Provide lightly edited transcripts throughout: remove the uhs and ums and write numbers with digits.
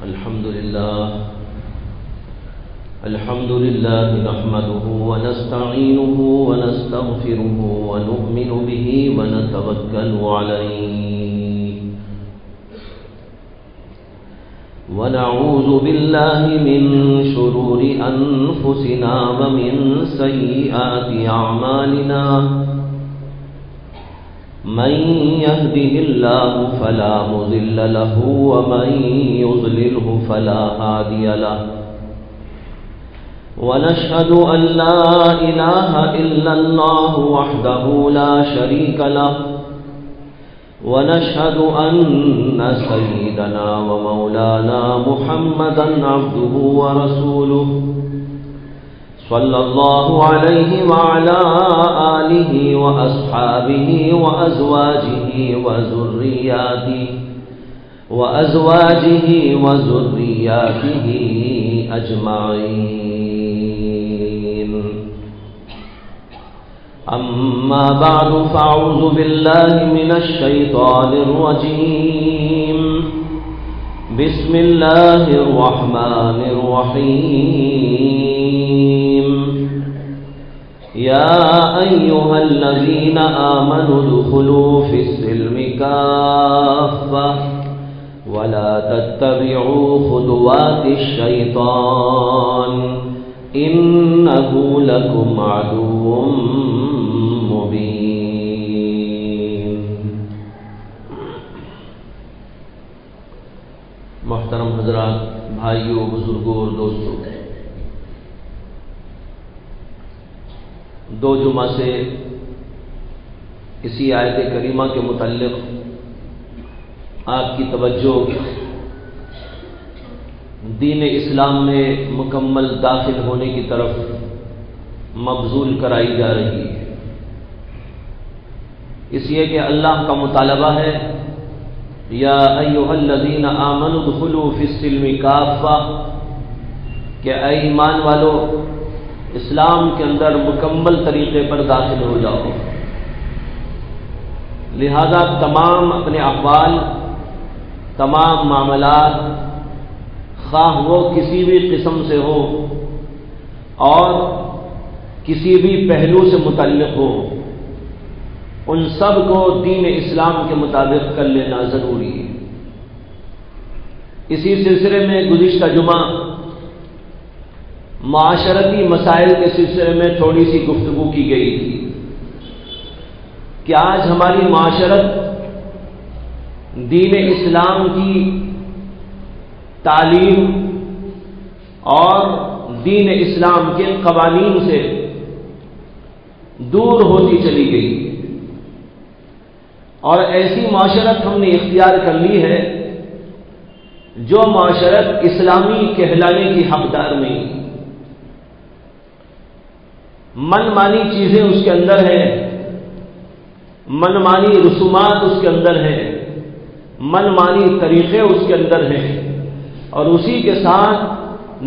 الحمد لله نحمده ونستعينه ونستغفره ونؤمن به ونتوكل عليه ونعوذ بالله من شرور أنفسنا ومن سيئات أعمالنا من يهده الله فلا مضل له ومن يضلله فلا هادي له ونشهد أن لا إله إلا الله وحده لا شريك له ونشهد أن سيدنا ومولانا محمدا عبده ورسوله صلى الله عليه وعلى آله وأصحابه وأزواجه وذرياته أجمعين أما بعد فأعوذ بالله من الشيطان الرجيم بسم الله الرحمن الرحيم يا أيها الذين آمنوا ادخلوا في السلم كافة ولا تتبعوا خطوات الشيطان إنه لكم عدو مبين. محترم حضرات، بھائیوں، بزرگوں اور دوستوں، دو جمعہ سے اسی آیت کریمہ کے متعلق آپ کی توجہ دین اسلام میں مکمل داخل ہونے کی طرف مبذول کرائی جا رہی ہے، اس لیے کہ اللہ کا مطالبہ ہے یا ایھا الذین آمنوا ادخلوا فی السلم کافہ، کہ اے ایمان والو اسلام کے اندر مکمل طریقے پر داخل ہو جاؤ. لہذا تمام اپنے احوال، تمام معاملات، خواہ وہ کسی بھی قسم سے ہو اور کسی بھی پہلو سے متعلق ہو، ان سب کو دین اسلام کے مطابق کر لینا ضروری ہے. اسی سلسلے میں گزشتہ جمعہ معاشرتی مسائل کے سلسلے میں تھوڑی سی گفتگو کی گئی تھی کہ آج ہماری معاشرت دین اسلام کی تعلیم اور دین اسلام کے قوانین سے دور ہوتی چلی گئی، اور ایسی معاشرت ہم نے اختیار کر لی ہے جو معاشرت اسلامی کہلانے کی حقدار نہیں. من مانی چیزیں اس کے اندر ہیں، من مانی رسومات اس کے اندر ہیں، من مانی طریقے اس کے اندر ہیں، اور اسی کے ساتھ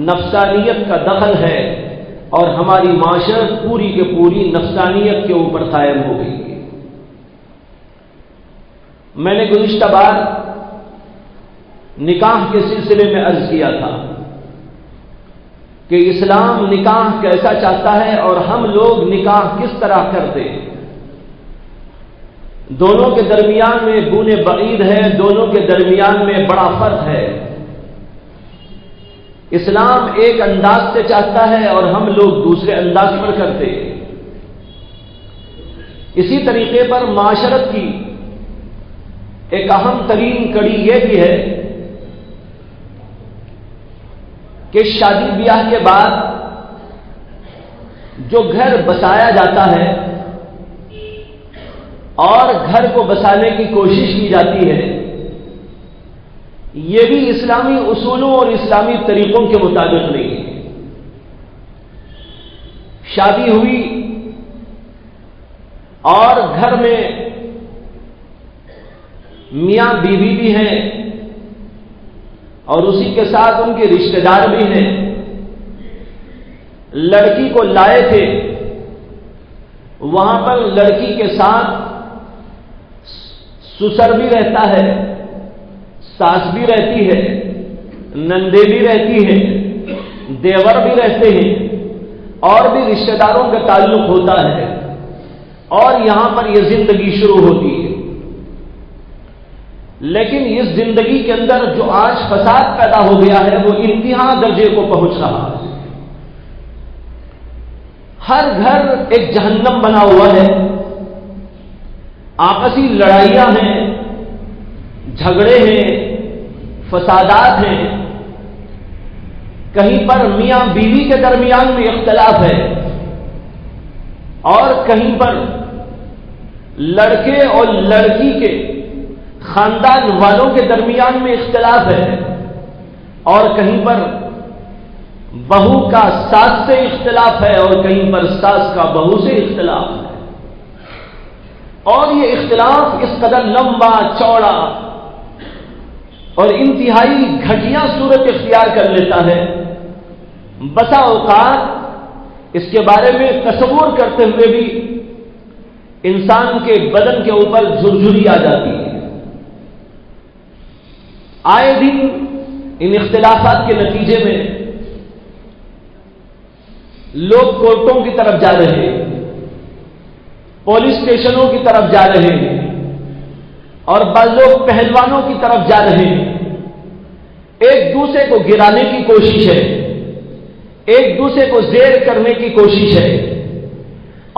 نفسانیت کا دخل ہے، اور ہماری معاشرت پوری کے پوری نفسانیت کے اوپر قائم ہو گئی ہے. میں نے گزشتہ بار نکاح کے سلسلے میں عرض کیا تھا کہ اسلام نکاح کیسا چاہتا ہے اور ہم لوگ نکاح کس طرح کرتے ہیں. دونوں کے درمیان میں بونے بعید ہے، دونوں کے درمیان میں بڑا فرق ہے. اسلام ایک انداز سے چاہتا ہے اور ہم لوگ دوسرے انداز پر کرتے ہیں. اسی طریقے پر معاشرت کی ایک اہم ترین کڑی یہ بھی ہے کہ شادی بیاہ کے بعد جو گھر بسایا جاتا ہے اور گھر کو بسانے کی کوشش کی جاتی ہے، یہ بھی اسلامی اصولوں اور اسلامی طریقوں کے مطابق نہیں ہے. شادی ہوئی اور گھر میں میاں بیوی بھی ہیں اور اسی کے ساتھ ان کے رشتہ دار بھی ہیں. لڑکی کو لائے تھے، وہاں پر لڑکی کے ساتھ سسر بھی رہتا ہے، ساس بھی رہتی ہے، نندے بھی رہتی ہیں، دیور بھی رہتے ہیں، اور بھی رشتہ داروں کا تعلق ہوتا ہے، اور یہاں پر یہ زندگی شروع ہوتی ہے۔ لیکن اس زندگی کے اندر جو آج فساد پیدا ہو گیا ہے وہ انتہا درجے کو پہنچ رہا ہے۔ ہر گھر ایک جہنم بنا ہوا ہے، آپسی لڑائیاں ہیں، جھگڑے ہیں، فسادات ہیں، کہیں پر میاں بیوی کے درمیان میں اختلاف ہے، اور کہیں پر لڑکے اور لڑکی کے خاندان والوں کے درمیان میں اختلاف ہے، اور کہیں پر بہو کا ساس سے اختلاف ہے، اور کہیں پر ساس کا بہو سے اختلاف ہے، اور یہ اختلاف اس قدر لمبا چوڑا اور انتہائی گھٹیا صورت اختیار کر لیتا ہے، بسا اوقات اس کے بارے میں تصور کرتے ہوئے بھی انسان کے بدن کے اوپر جھرجھری آ جاتی ہے۔ آئے دن ان اختلافات کے نتیجے میں لوگ کورٹوں کی طرف جا رہے ہیں، پولیس اسٹیشنوں کی طرف جا رہے ہیں، اور بعض لوگ پہلوانوں کی طرف جا رہے ہیں۔ ایک دوسرے کو گرانے کی کوشش ہے، ایک دوسرے کو زیر کرنے کی کوشش ہے،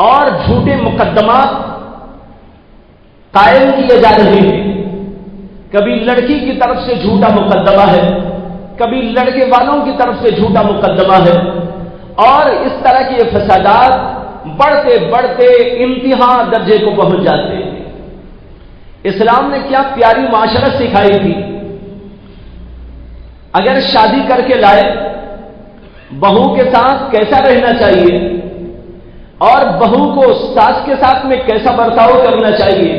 اور جھوٹے مقدمات قائم کیے جا رہے ہیں۔ کبھی لڑکی کی طرف سے جھوٹا مقدمہ ہے، کبھی لڑکے والوں کی طرف سے جھوٹا مقدمہ ہے، اور اس طرح کے فسادات بڑھتے بڑھتے انتہا درجے کو پہنچ جاتے ہیں۔ اسلام نے کیا پیاری معاشرت سکھائی تھی۔ اگر شادی کر کے لائے، بہو کے ساتھ کیسا رہنا چاہیے، اور بہو کو ساس کے ساتھ میں کیسا برتاؤ کرنا چاہیے،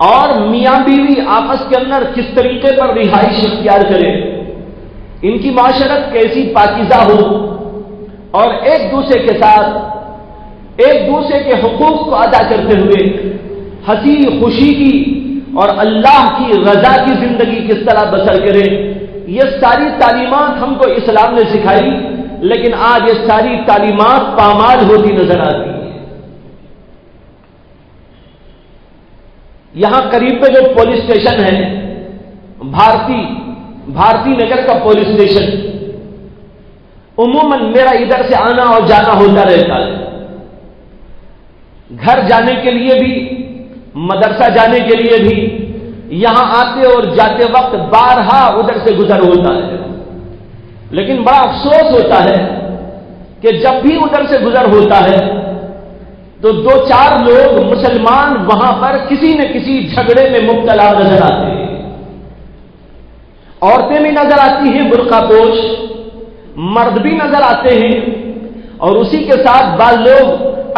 اور میاں بیوی آپس کے اندر کس طریقے پر رہائش اختیار کرے، ان کی معاشرت کیسی پاکیزہ ہو، اور ایک دوسرے کے ساتھ ایک دوسرے کے حقوق کو ادا کرتے ہوئے ہنسی خوشی کی اور اللہ کی رضا کی زندگی کس طرح بسر کرے، یہ ساری تعلیمات ہم کو اسلام نے سکھائی، لیکن آج یہ ساری تعلیمات پامال ہوتی نظر آتی ہیں۔ یہاں قریب پہ جو پولیس اسٹیشن ہے، بھارتی نگر کا پولیس اسٹیشن، عموماً میرا ادھر سے آنا اور جانا ہوتا رہتا ہے، گھر جانے کے لیے بھی، مدرسہ جانے کے لیے بھی، یہاں آتے اور جاتے وقت بارہا ادھر سے گزر ہوتا ہے۔ لیکن بڑا افسوس ہوتا ہے کہ جب بھی ادھر سے گزر ہوتا ہے تو دو چار لوگ مسلمان وہاں پر کسی نہ کسی جھگڑے میں مبتلا نظر آتے ہیں۔ عورتیں بھی نظر آتی ہیں برقع پوش، مرد بھی نظر آتے ہیں، اور اسی کے ساتھ بعض لوگ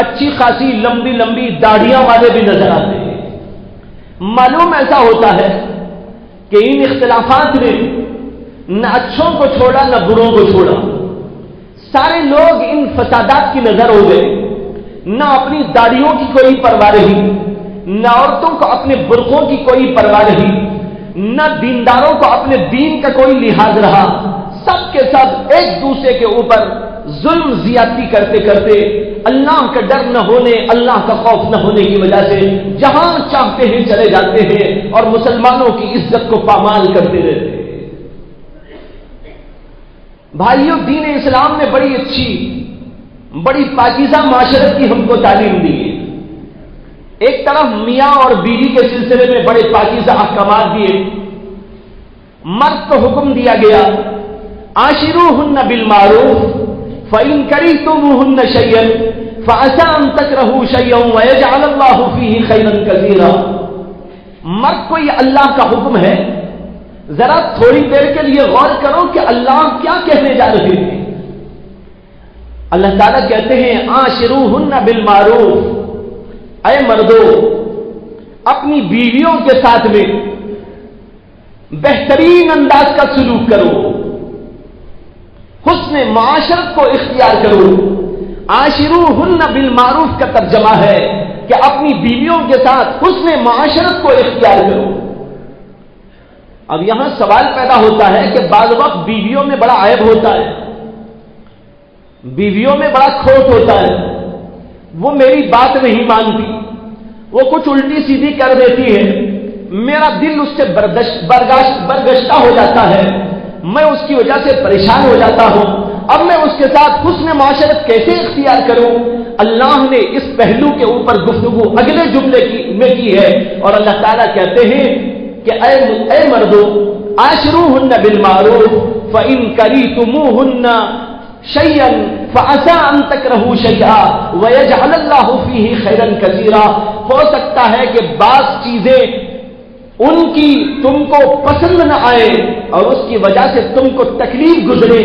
اچھی خاصی لمبی لمبی داڑھیاں والے بھی نظر آتے ہیں۔ معلوم ایسا ہوتا ہے کہ ان اختلافات نے نہ اچھوں کو چھوڑا نہ بروں کو چھوڑا، سارے لوگ ان فسادات کی نظر ہو گئے، نہ اپنی داڑھیوں کی کوئی پرواہ رہی، نہ عورتوں کو اپنے برقعوں کی کوئی پرواہ رہی، نہ دینداروں کو اپنے دین کا کوئی لحاظ رہا، سب کے سب ایک دوسرے کے اوپر ظلم زیادتی کرتے کرتے اللہ کا ڈر نہ ہونے، اللہ کا خوف نہ ہونے کی وجہ سے جہاں چاہتے ہیں چلے جاتے ہیں اور مسلمانوں کی عزت کو پامال کرتے رہتے ہیں۔ بھائیوں، دین اسلام نے بڑی اچھی، بڑی پاکیزہ معاشرت کی ہم کو تعلیم دی ہے۔ ایک طرف میاں اور بیوی کے سلسلے میں بڑے پاکیزہ احکامات دیے، مرد کو حکم دیا گیا عاشروہن بالمعروف فإن كرهتموهن شيئا فعسى أن تكرهوا شيئا ويجعل الله فيه خيرا كثيرا۔ مرد کو یہ اللہ کا حکم ہے، ذرا تھوڑی دیر کے لیے غور کرو کہ اللہ کیا کہنے جا رہے ہیں۔ اللہ تعالیٰ کہتے ہیں عاشروہن بالمعروف، اے مردو اپنی بیویوں کے ساتھ میں بہترین انداز کا سلوک کرو، حسن معاشرت کو اختیار کرو۔ عاشروہن بالمعروف کا ترجمہ ہے کہ اپنی بیویوں کے ساتھ حسن معاشرت کو اختیار کرو۔ اب یہاں سوال پیدا ہوتا ہے کہ بعض وقت بیویوں میں بڑا عیب ہوتا ہے، بیویوں میں بڑا کھوٹ ہوتا ہے، وہ میری بات نہیں مانتی، وہ کچھ الٹی سیدھی کر دیتی ہے، میرا دل اس سے برگشتہ ہو جاتا ہے، میں اس کی وجہ سے پریشان ہو جاتا ہوں، اب میں اس کے ساتھ حسن معاشرت کیسے اختیار کروں؟ اللہ نے اس پہلو کے اوپر گفتگو اگلے جملے میں کی ہے، اور اللہ تعالیٰ کہتے ہیں کہ اے مردو عاشروہن بالمعروف فإن کریتموہن شیئا فعسى ان تکرہوا شیئا ویجعل اللہ فیہ خیرا کثیرا۔ ہو سکتا ہے کہ بعض چیزیں ان کی تم کو پسند نہ آئے اور اس کی وجہ سے تم کو تکلیف گزرے،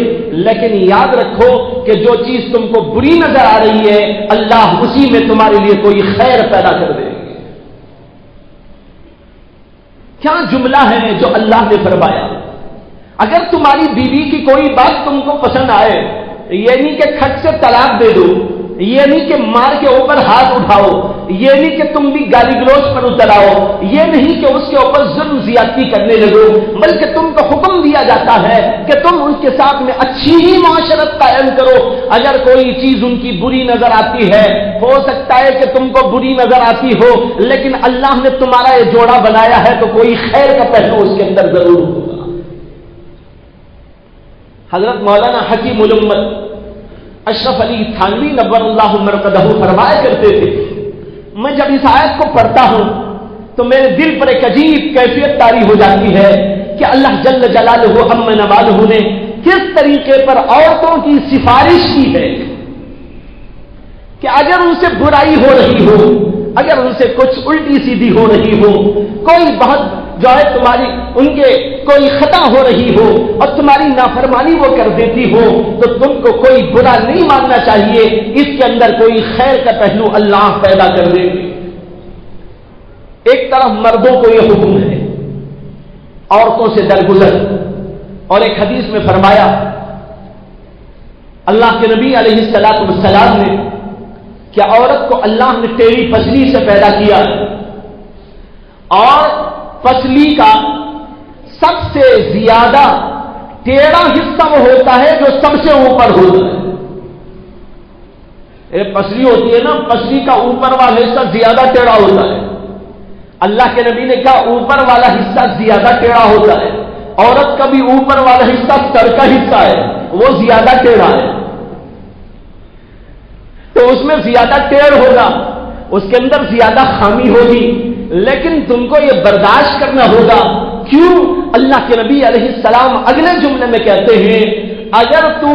لیکن یاد رکھو کہ جو چیز تم کو بری نظر آ رہی ہے اللہ اسی میں تمہارے لیے کوئی خیر پیدا کر دے گی۔ کیا جملہ ہے جو اللہ نے فرمایا؟ اگر تمہاری بیوی کی کوئی بات تم کو پسند آئے، یہ نہیں کہ کھٹ سے طلاق دے دو، یہ نہیں کہ مار کے اوپر ہاتھ اٹھاؤ، یہ نہیں کہ تم بھی گالی گلوچ پر اتر آؤ، یہ نہیں کہ اس کے اوپر ظلم زیادتی کرنے لگو، بلکہ تم کو حکم دیا جاتا ہے کہ تم ان کے ساتھ میں اچھی ہی معاشرت قائم کرو۔ اگر کوئی چیز ان کی بری نظر آتی ہے، ہو سکتا ہے کہ تم کو بری نظر آتی ہو، لیکن اللہ نے تمہارا یہ جوڑا بنایا ہے تو کوئی خیر کا پہلو اس کے اندر ضرور ہوگا۔ حضرت مولانا حکیم الامت اشرف علی تھانوی نور اللہ مرقدہ فرمایا کرتے تھے، میں جب اس آیت کو پڑھتا ہوں تو میرے دل پر ایک عجیب کیفیت طاری ہو جاتی ہے کہ اللہ جل جلالہ عم نوالہ نے کس طریقے پر عورتوں کی سفارش کی ہے کہ اگر ان سے برائی ہو رہی ہو، اگر ان سے کچھ الٹی سیدھی ہو رہی ہو، کوئی بہت جو ہے تمہاری ان کے کوئی خطا ہو رہی ہو اور تمہاری نافرمانی وہ کر دیتی ہو، تو تم کو کوئی برا نہیں ماننا چاہیے، اس کے اندر کوئی خیر کا پہلو اللہ پیدا کر دے گی۔ ایک طرف مردوں کو یہ حکم ہے عورتوں سے درگزر، اور ایک حدیث میں فرمایا اللہ کے نبی علیہ الصلوۃ والسلام نے کہ عورت کو اللہ نے ٹیڑھی پسلی سے پیدا کیا، اور پسلی کا سب سے زیادہ ٹیڑھا حصہ وہ ہوتا ہے جو سب سے اوپر ہوتا ہے۔ پسلی ہوتی ہے نا، پسلی کا اوپر والا حصہ زیادہ ٹیڑھا ہوتا ہے۔ اللہ کے نبی نے کہا اوپر والا حصہ زیادہ ٹیڑھا ہوتا ہے، عورت کا بھی اوپر والا حصہ سر کا حصہ ہے، وہ زیادہ ٹیڑھا ہے، تو اس میں زیادہ ٹیڑھ ہوگا، اس کے اندر زیادہ خامی ہوگی، لیکن تم کو یہ برداشت کرنا ہوگا۔ کیوں؟ اللہ کے نبی علیہ السلام اگلے جملے میں کہتے ہیں اگر تو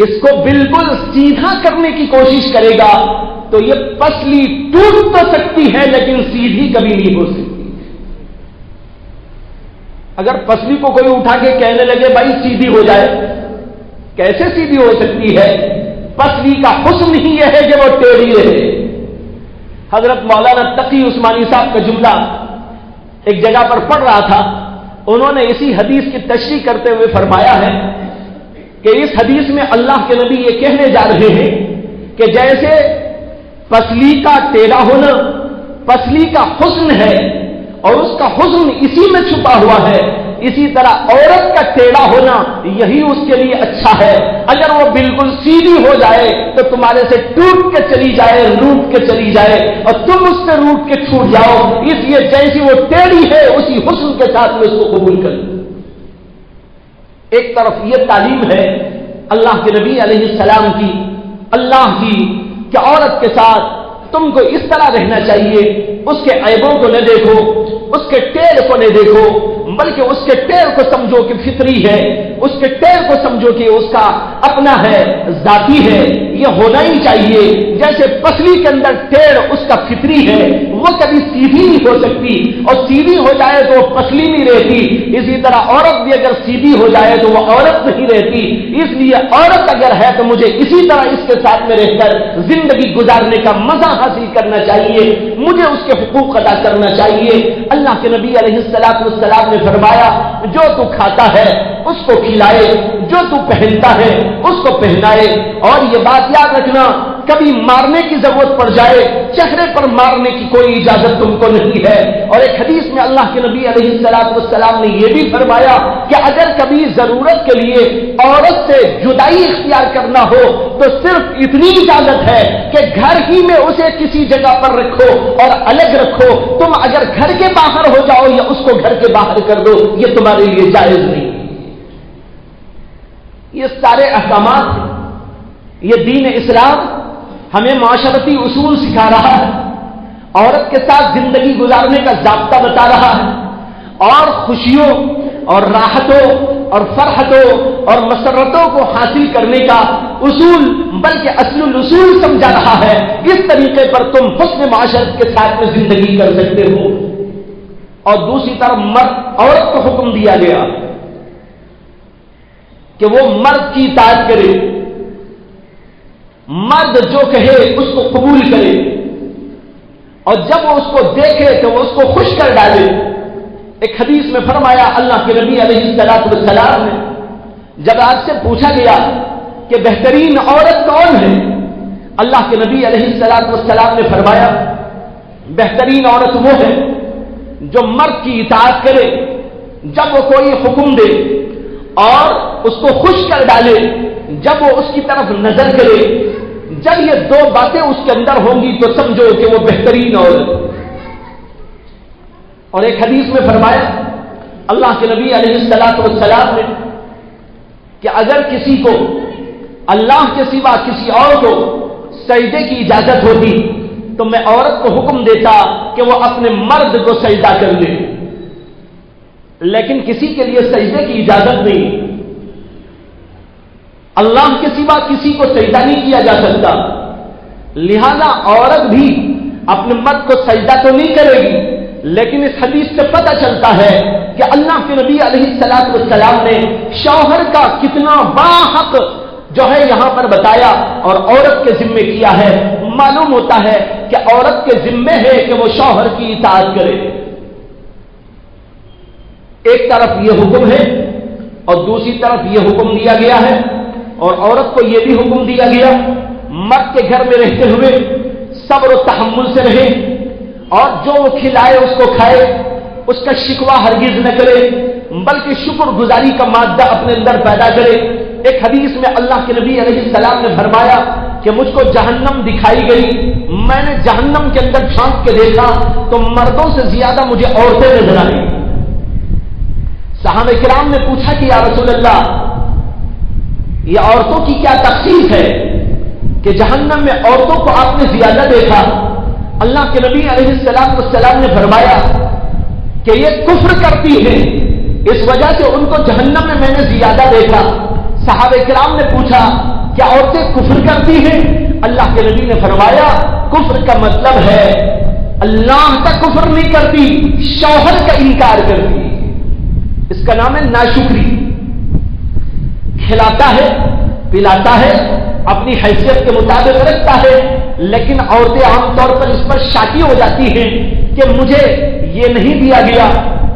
اس کو بالکل سیدھا کرنے کی کوشش کرے گا تو یہ پسلی ٹوٹ تو سکتی ہے لیکن سیدھی کبھی نہیں ہو سکتی۔ اگر پسلی کو کوئی اٹھا کے کہنے لگے بھائی سیدھی ہو جائے، کیسے سیدھی ہو سکتی ہے؟ پسلی کا حسن ہی یہ ہے کہ وہ ٹیڑھی رہے۔ حضرت مولانا تقی عثمانی صاحب کا جملہ ایک جگہ پر پڑھ رہا تھا، انہوں نے اسی حدیث کی تشریح کرتے ہوئے فرمایا ہے کہ اس حدیث میں اللہ کے نبی یہ کہنے جا رہے ہیں کہ جیسے پسلی کا ٹیڑھا ہونا پسلی کا حسن ہے اور اس کا حسن اسی میں چھپا ہوا ہے، اسی طرح عورت کا ٹیڑھا ہونا یہی اس کے لیے اچھا ہے۔ اگر وہ بالکل سیدھی ہو جائے تو تمہارے سے ٹوٹ کے چلی جائے، روٹ کے چلی جائے اور تم اس سے روٹ کے چھوٹ جاؤ، اس لیے جیسی وہ ٹیڑھی ہے اسی حسن کے ساتھ میں اس کو قبول کر لو۔ ایک طرف یہ تعلیم ہے اللہ کے نبی علیہ السلام کی، اللہ کی، کہ عورت کے ساتھ تم کو اس طرح رہنا چاہیے، اس کے عیبوں کو نہ دیکھو، اس کے ٹیڑھ کو نہ دیکھو، بلکہ اس کے ٹیڑھ کو سمجھو کہ فطری ہے، اس کے ٹیڑھ کو سمجھو کہ اس کا اپنا ہے، ذاتی ہے، یہ ہونا ہی چاہیے۔ جیسے پسلی کے اندر ٹیڑھ اس کا فطری ہے، وہ کبھی سیدھی نہیں ہو سکتی، اور سیدھی ہو جائے تو وہ پسلی نہیں رہتی، اسی طرح عورت بھی اگر سیدھی ہو جائے تو وہ عورت نہیں رہتی۔ اس لیے عورت اگر ہے تو مجھے اسی طرح اس کے ساتھ میں رہ کر زندگی گزارنے کا مزہ حاصل کرنا چاہیے، مجھے اس کے حقوق ادا کرنا چاہیے۔ اللہ کے نبی علیہ الصلوۃ والسلام نے فرمایا جو تو کھاتا ہے اس کو کھلائے، جو تو پہنتا ہے اس کو پہنائے، اور یہ بات یاد رکھنا کبھی مارنے کی ضرورت پڑ جائے چہرے پر مارنے کی کوئی اجازت تم کو نہیں ہے۔ اور ایک حدیث میں اللہ کے نبی علیہ السلام نے یہ بھی فرمایا کہ اگر کبھی ضرورت کے لیے عورت سے جدائی اختیار کرنا ہو تو صرف اتنی اجازت ہے کہ گھر ہی میں اسے کسی جگہ پر رکھو اور الگ رکھو، تم اگر گھر کے باہر ہو جاؤ یا اس کو گھر کے باہر کر دو، یہ تمہارے لیے جائز نہیں۔ یہ سارے احکامات ہیں، یہ دین اسلام ہمیں معاشرتی اصول سکھا رہا ہے، عورت کے ساتھ زندگی گزارنے کا ضابطہ بتا رہا ہے، اور خوشیوں اور راحتوں اور فرحتوں اور مسرتوں کو حاصل کرنے کا اصول بلکہ اصل الاصول سمجھا رہا ہے۔ اس طریقے پر تم حسن معاشرت کے ساتھ میں زندگی کر سکتے ہو۔ اور دوسری طرف مرد عورت کو حکم دیا گیا کہ وہ مرد کی اطاعت کرے، مرد جو کہے اس کو قبول کرے، اور جب وہ اس کو دیکھے تو وہ اس کو خوش کر ڈالے۔ ایک حدیث میں فرمایا اللہ کے نبی علیہ السلام نے جب آپ سے پوچھا گیا کہ بہترین عورت کون ہے، اللہ کے نبی علیہ السلام نے فرمایا بہترین عورت وہ ہے جو مرد کی اطاعت کرے جب وہ کوئی حکم دے، اور اس کو خوش کر ڈالے جب وہ اس کی طرف نظر کرے۔ جب یہ دو باتیں اس کے اندر ہوں گی تو سمجھو کہ وہ بہترین عورت۔ اور ایک حدیث میں فرمایا اللہ کے نبی علیہ السلام نے کہ اگر کسی کو اللہ کے سوا کسی اور کو سجدے کی اجازت ہوتی تو میں عورت کو حکم دیتا کہ وہ اپنے مرد کو سجدہ کر لے، لیکن کسی کے لیے سجدے کی اجازت نہیں، اللہ کے سوا کسی کو سجدہ نہیں کیا جا سکتا، لہذا عورت بھی اپنے مرد کو سجدہ تو نہیں کرے گی، لیکن اس حدیث سے پتہ چلتا ہے کہ اللہ کے نبی علیہ السلام نے شوہر کا کتنا بڑا حق جو ہے یہاں پر بتایا اور عورت کے ذمے کیا ہے۔ معلوم ہوتا ہے کہ عورت کے ذمے ہے کہ وہ شوہر کی اطاعت کرے۔ ایک طرف یہ حکم ہے اور دوسری طرف یہ حکم دیا گیا ہے، اور عورت کو یہ بھی حکم دیا گیا مرد کے گھر میں رہتے ہوئے صبر و تحمل سے رہے، اور جو وہ کھلائے اس کو کھائے، اس کا شکوہ ہرگز نہ کرے بلکہ شکر گزاری کا مادہ اپنے اندر پیدا کرے۔ ایک حدیث میں اللہ کے نبی علیہ السلام نے فرمایا کہ مجھ کو جہنم دکھائی گئی، میں نے جہنم کے اندر جھانک کے دیکھا تو مردوں سے زیادہ مجھے عورتیں نظر آئیں۔ صحابہ کرام نے پوچھا کہ یا رسول اللہ، یہ عورتوں کی کیا تخصیص ہے کہ جہنم میں عورتوں کو آپ نے زیادہ دیکھا؟ اللہ کے نبی علیہ السلام نے فرمایا کہ یہ کفر کرتی ہیں، اس وجہ سے ان کو جہنم میں نے زیادہ دیکھا۔ صحابہ کرام نے پوچھا کیا عورتیں کفر کرتی ہیں؟ اللہ کے نبی نے فرمایا کفر کا مطلب ہے اللہ کا کفر نہیں کرتی، شوہر کا انکار کرتی، اس کا نام ہے ناشکری۔ کھلاتا ہے، پلاتا ہے، اپنی حیثیت کے مطابق رکھتا ہے، لیکن عورتیں عام طور پر اس پر شاکی ہو جاتی ہیں کہ مجھے یہ نہیں دیا گیا،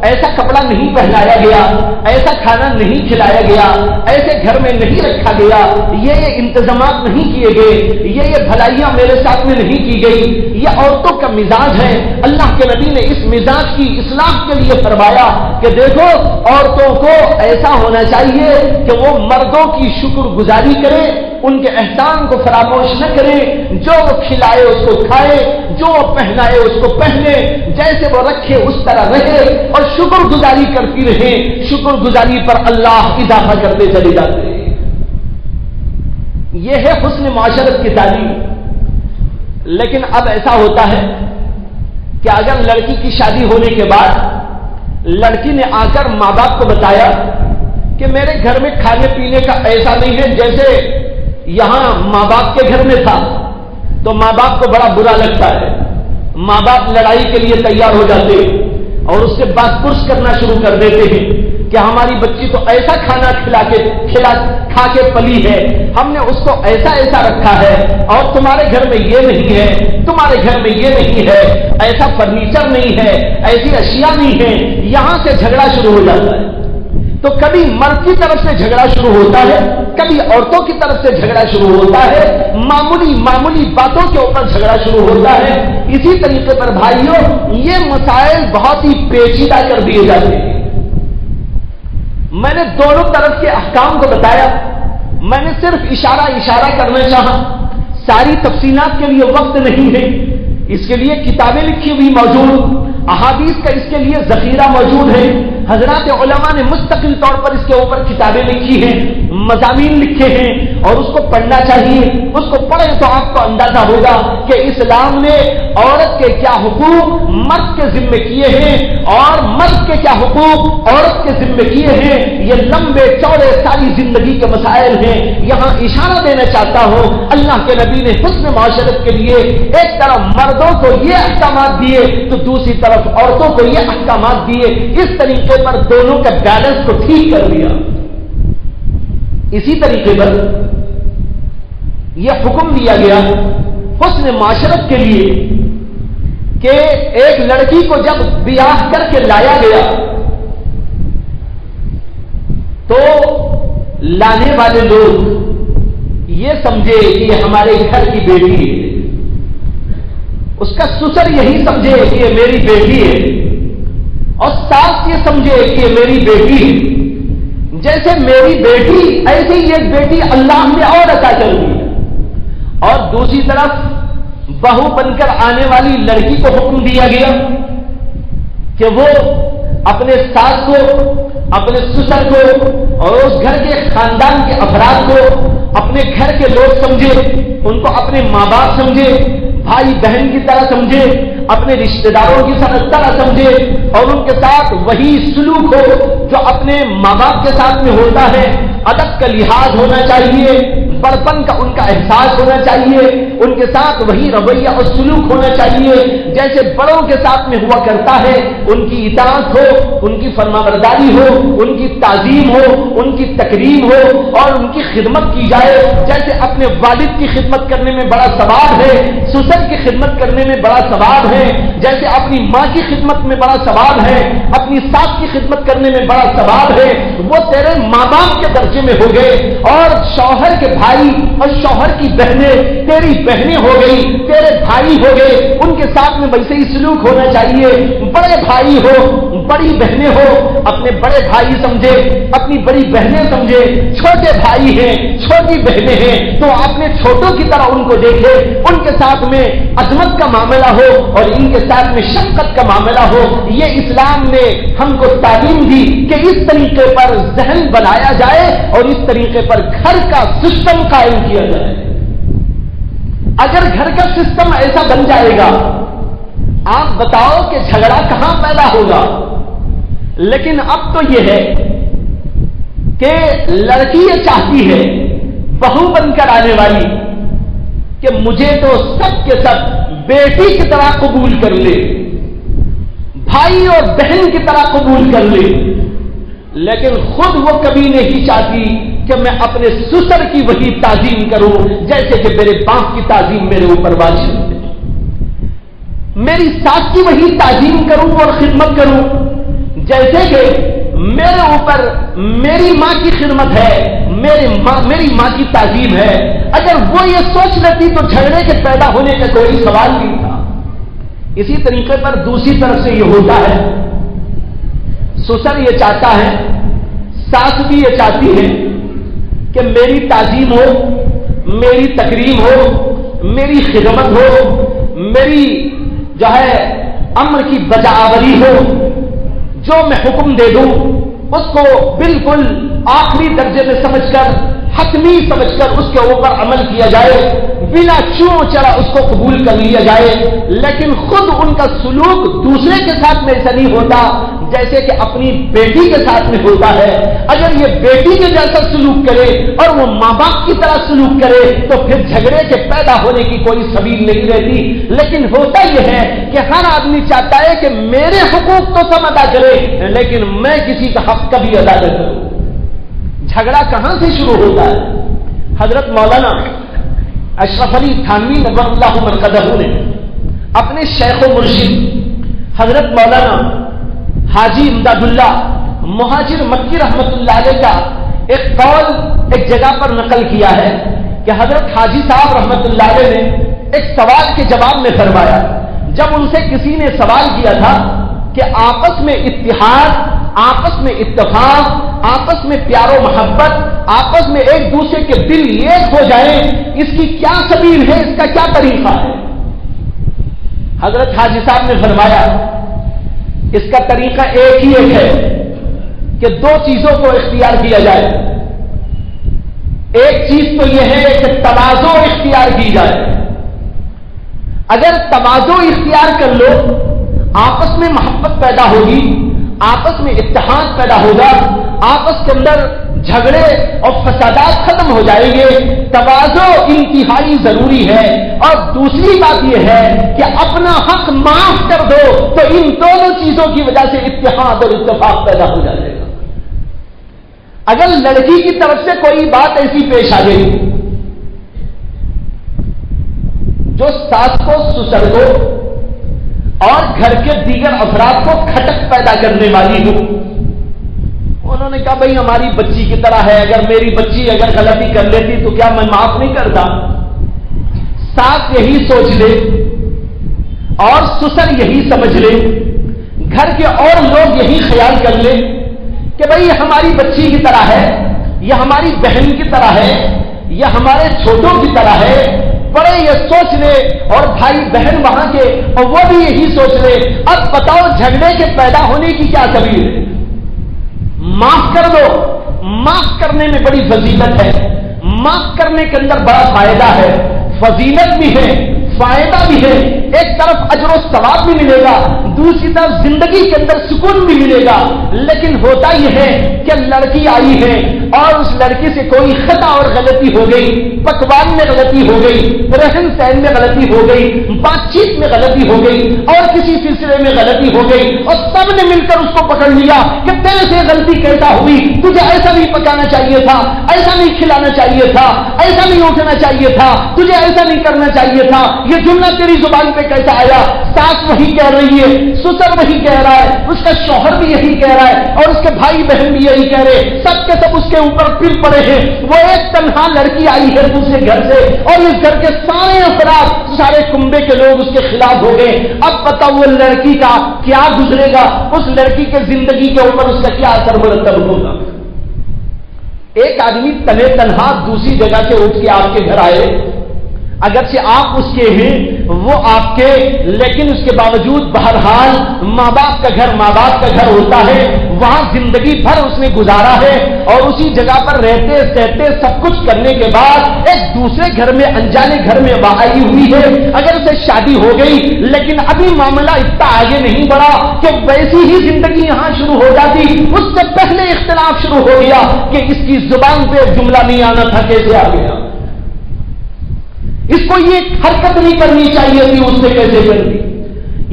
ایسا کپڑا نہیں پہنایا گیا، ایسا کھانا نہیں کھلایا گیا، ایسے گھر میں نہیں رکھا گیا، یہ انتظامات نہیں کیے گئے، یہ بھلائیاں میرے ساتھ میں نہیں کی گئی۔ یہ عورتوں کا مزاج ہے۔ اللہ کے نبی نے اس مزاج کی اصلاح کے لیے فرمایا کہ دیکھو عورتوں کو ایسا ہونا چاہیے کہ وہ مردوں کی شکر گزاری کرے، ان کے احسان کو فراموش نہ کرے، جو وہ کھلائے اس کو کھائے، جو وہ پہنائے اس کو پہنے، جیسے وہ رکھے اس طرح رہے، اور شکر گزاری کرتی رہے۔ شکر گزاری پر اللہ اضافہ کرتے چلے جاتے ہیں۔ یہ ہے حسن معاشرت کی تعلیم۔ لیکن اب ایسا ہوتا ہے کہ اگر لڑکی کی شادی ہونے کے بعد لڑکی نے آ کر ماں باپ کو بتایا کہ میرے گھر میں کھانے پینے کا ایسا نہیں ہے جیسے یہاں ماں باپ کے گھر میں تھا، تو ماں باپ کو بڑا برا لگتا ہے، ماں باپ لڑائی کے لیے تیار ہو جاتے ہیں اور اس سے بات پرس کرنا شروع کر دیتے ہیں کہ ہماری بچی تو ایسا کھانا کھا کے پلی ہے، ہم نے اس کو ایسا رکھا ہے، اور تمہارے گھر میں یہ نہیں ہے، تمہارے گھر میں یہ نہیں ہے، ایسا فرنیچر نہیں ہے، ایسی اشیاء نہیں ہے، یہاں سے جھگڑا شروع ہو جاتا ہے۔ تو کبھی مرد کی طرف سے جھگڑا شروع ہوتا ہے، کبھی عورتوں کی طرف سے جھگڑا شروع ہوتا ہے، معمولی باتوں کے اوپر جھگڑا شروع ہوتا ہے۔ اسی طریقے پر بھائیوں یہ مسائل بہت ہی پیچیدہ کر دیے جاتے ہیں۔ میں نے دونوں طرف کے احکام کو بتایا، میں نے صرف اشارہ کرنا چاہا، ساری تفصیلات کے لیے وقت نہیں ہے۔ اس کے لیے کتابیں لکھی ہوئی موجود، احادیث کا اس کے لیے ذخیرہ موجود ہے، حضرات علماء نے مستقل طور پر اس کے اوپر کتابیں لکھی ہیں، مضامین لکھے ہیں، اور اس کو پڑھنا چاہیے۔ اس کو پڑھیں تو آپ کو اندازہ ہوگا کہ اسلام نے عورت کے کیا حقوق مرد کے ذمے کیے ہیں اور مرد کے کیا حقوق عورت کے ذمے کیے ہیں۔ یہ لمبے چوڑے ساری زندگی کے مسائل ہیں۔ یہاں اشارہ دینا چاہتا ہوں، اللہ کے نبی نے حسن معاشرت کے لیے ایک طرف مردوں کو یہ احکامات دیے تو دوسری طرف عورتوں کو یہ احکامات دیے، اس طریقے پر دونوں کا بیلنس کو ٹھیک کر دیا۔ اسی طریقے پر یہ حکم دیا گیا حسن معاشرت کے لیے کہ ایک لڑکی کو جب بیاہ کر کے لایا گیا تو لانے والے لوگ یہ سمجھے کہ یہ ہمارے گھر کی بیٹی ہے، اس کا سسر یہی سمجھے کہ یہ میری بیٹی ہے، اور ساس یہ سمجھے کہ یہ میری بیٹی ہے۔ جیسے میری بیٹی ایسے ہی ایک بیٹی اللہ نے اور عطا کر دی ہے۔ اور دوسری طرف بہو بن کر آنے والی لڑکی کو حکم دیا گیا کہ وہ اپنے ساس کو، اپنے سسر کو اور اس گھر کے خاندان کے افراد کو اپنے گھر کے لوگ سمجھے، ان کو اپنے ماں باپ سمجھے، بھائی بہن کی طرح سمجھے، اپنے رشتہ داروں کی طرح سمجھے، اور ان کے ساتھ وہی سلوک ہو جو اپنے ماں باپ کے ساتھ میں ہوتا ہے۔ ادب کا لحاظ ہونا چاہیے، بڑپن کا ان کا احساس ہونا چاہیے، ان کے ساتھ وہی رویہ اور سلوک ہونا چاہیے جیسے بڑوں کے ساتھ میں ہوا کرتا ہے۔ ان کی اطاعت ہو، ان کی فرمانبرداری ہو، ان کی تعظیم ہو، ان کی تکریم ہو، اور ان کی خدمت کی جائے۔ جیسے اپنے والد کی خدمت کرنے میں بڑا ثواب ہے، سسر کی خدمت کرنے میں بڑا ثواب ہے، جیسے اپنی ماں کی خدمت میں بڑا ثواب ہے، اپنی ساس کی خدمت کرنے میں بڑا ثواب ہے، وہ تیرے ماں باپ کے درجے میں ہو گئے۔ اور شوہر کے بھائی اور شوہر کی بہنیں تیری بہنیں ہو گئی، تیرے بھائی ہو گئے، ان کے ساتھ میں ویسے ہی سلوک ہونا چاہیے۔ بڑے بھائی ہو، بڑی بہنیں ہو، اپنے بڑے بھائی سمجھے، اپنی بڑی بہنیں سمجھے، چھوٹے بھائی ہیں، چھوٹی بہنیں ہیں تو اپنے چھوٹوں کی طرح ان کو دیکھے، ان کے ساتھ میں عظمت کا معاملہ ہو اور ان کے ساتھ میں شفقت کا معاملہ ہو۔ یہ اسلام نے ہم کو تعلیم دی کہ اس طریقے پر ذہن بنایا جائے اور اس طریقے پر گھر کا سسٹم قائم کیا جائے۔ اگر گھر کا سسٹم ایسا بن جائے گا، آپ بتاؤ کہ جھگڑا کہاں پیدا ہوگا؟ لیکن اب تو یہ ہے کہ لڑکی یہ چاہتی ہے بہو بن کر آنے والی کہ مجھے تو سب کے سب بیٹی کی طرح قبول کر لے، بھائی اور بہن کی طرح قبول کر لے، لیکن خود وہ کبھی نہیں چاہتی کہ میں اپنے سسر کی وہی تعظیم کروں جیسے کہ میرے باپ کی تعظیم میرے اوپر واجب ہے، میری ساس کی وہی تعظیم کروں اور خدمت کروں جیسے کہ میرے اوپر میری ماں کی خدمت ہے، میری ماں کی تعظیم ہے۔ اگر وہ یہ سوچ لیتی تو جھگڑے کے پیدا ہونے کا کوئی سوال نہیں تھا۔ اسی طریقے پر دوسری طرف سے یہ ہوتا ہے، سسر یہ چاہتا ہے، ساس بھی یہ چاہتی ہے کہ میری تعظیم ہو، میری تکریم ہو، میری خدمت ہو، میری جو ہے امر کی بجاوری ہو، جو میں حکم دے دوں اس کو بالکل آخری درجے میں سمجھ کر، حتمی سمجھ کر اس کے اوپر عمل کیا جائے، بنا چوں چرا اس کو قبول کر لیا جائے۔ لیکن خود ان کا سلوک دوسرے کے ساتھ میں ایسا نہیں ہوتا جیسے کہ اپنی بیٹی کے ساتھ میں ہوتا ہے۔ اگر یہ بیٹی کے جیسا سلوک کرے اور وہ ماں باپ کی طرح سلوک کرے تو پھر جھگڑے کے پیدا ہونے کی کوئی سبیل نہیں رہتی۔ لیکن ہوتا یہ ہے کہ ہر آدمی چاہتا ہے کہ میرے حقوق تو سب ادا کرے لیکن میں کسی کا حق کبھی ادا نہ کروں۔ جھگڑا کہاں سے شروع ہوتا ہے؟ حضرت مولانا اشرف علی تھانوی نور اللہ مرقدہ نے اپنے شیخ و مرشد حضرت مولانا حاجی امداد اللہ مہاجر مکی رحمت اللہ علیہ کا ایک قول ایک جگہ پر نقل کیا ہے کہ حضرت حاجی صاحب رحمت اللہ علیہ نے ایک سوال کے جواب میں فرمایا، جب ان سے کسی نے سوال کیا تھا کہ آپس میں اتحاد، آپس میں اتفاق، آپس میں پیار و محبت، آپس میں ایک دوسرے کے دل ایک ہو جائیں، اس کی کیا سبیل ہے، اس کا کیا طریقہ ہے؟ حضرت حاجی صاحب نے فرمایا اس کا طریقہ ایک ہی ہے کہ دو چیزوں کو اختیار کیا جائے۔ ایک چیز تو یہ ہے کہ تواضع اختیار کی جائے۔ اگر تواضع اختیار کر لو، آپس میں محبت پیدا ہوگی، آپس میں اتحاد پیدا ہوگا، آپس کے اندر جھگڑے اور فسادات ختم ہو جائیں گے۔ تواضع انتہائی ضروری ہے۔ اور دوسری بات یہ ہے کہ اپنا حق معاف کر دو تو ان دونوں چیزوں کی وجہ سے اتحاد اور اتفاق پیدا ہو جائے گا۔ اگر لڑکی کی طرف سے کوئی بات ایسی پیش آ گئی جو ساس کو، سسر کو اور گھر کے دیگر افراد کو کھٹک پیدا کرنے والی ہو، انہوں نے کہا بھئی ہماری بچی کی طرح ہے، اگر میری بچی اگر غلطی کر لیتی تو کیا میں معاف نہیں کرتا؟ ساس یہی سوچ لے اور سسر یہی سمجھ لے، گھر کے اور لوگ یہی خیال کر لے کہ بھئی ہماری بچی کی طرح ہے، یا ہماری بہن کی طرح ہے، یا ہمارے چھوٹوں کی طرح ہے، بڑے یہ سوچ لے، اور بھائی بہن وہاں کے اور وہ بھی یہی سوچ لے۔ اب بتاؤ جھگڑے کے پیدا ہونے کی کیا سبیل ہے؟ معاف کر دو۔ معاف کرنے میں بڑی فضیلت ہے، معاف کرنے کے اندر بڑا فائدہ ہے، فضیلت بھی ہے، فائدہ بھی ہے۔ ایک طرف اجر و ثواب بھی ملے گا، دوسری طرف زندگی کے اندر سکون بھی ملے گا۔ لیکن ہوتا یہ ہے کہ لڑکی آئی ہے اور اس لڑکی سے کوئی خطا اور غلطی ہو گئی، پکوان میں غلطی ہو گئی، رہن سہن میں غلطی ہو گئی، بات چیت میں غلطی ہو گئی، اور کسی سلسلے میں غلطی ہو گئی، اور سب نے مل کر اس کو پکڑ لیا کہ تیرے سے غلطی کیسا ہوئی، تجھے ایسا نہیں پکانا چاہیے تھا، ایسا نہیں کھلانا چاہیے تھا، ایسا نہیں اٹھنا چاہیے تھا، تجھے ایسا نہیں کرنا چاہیے تھا، یہ جملہ تیری زبان پہ کیسا آیا؟ ساس وہی کہہ رہی ہے، سسر وہی کہہ رہا ہے، اس کا شوہر بھی یہی کہہ رہا ہے، اور اس کے بھائی بہن بھی یہی کہہ رہے، سب کے سب اس کے اوپر پھر پڑے ہیں۔ وہ ایک تنہا لڑکی آئی ہے دوسرے گھر سے، اور اس گھر کے سارے افراد، سارے کنبے کے لوگ اس کے خلاف ہو گئے۔ اب بتاؤ وہ لڑکی کا کیا گزرے گا، اس لڑکی کے زندگی کے اوپر اس کا کیا اثر مرتب ہوگا؟ ایک آدمی تنے تنہا دوسری جگہ سے اٹھ کے آپ کے گھر آئے، اگرچہ آپ اس کے ہیں، وہ آپ کے، لیکن اس کے باوجود بہرحال ماں باپ کا گھر ماں باپ کا گھر ہوتا ہے، وہاں زندگی بھر اس نے گزارا ہے، اور اسی جگہ پر رہتے سہتے سب کچھ کرنے کے بعد ایک دوسرے گھر میں، انجانے گھر میں آئی ہوئی ہے۔ اگر اسے شادی ہو گئی لیکن ابھی معاملہ اتنا آگے نہیں بڑھا کہ ویسی ہی زندگی یہاں شروع ہو جاتی، اس سے پہلے اختلاف شروع ہو گیا کہ اس کی زبان پہ جملہ نہیں آنا تھا، کیسے آ گیا؟ اس کو یہ حرکت نہیں کرنی چاہیے تھی، اس نے کیسے کر دی؟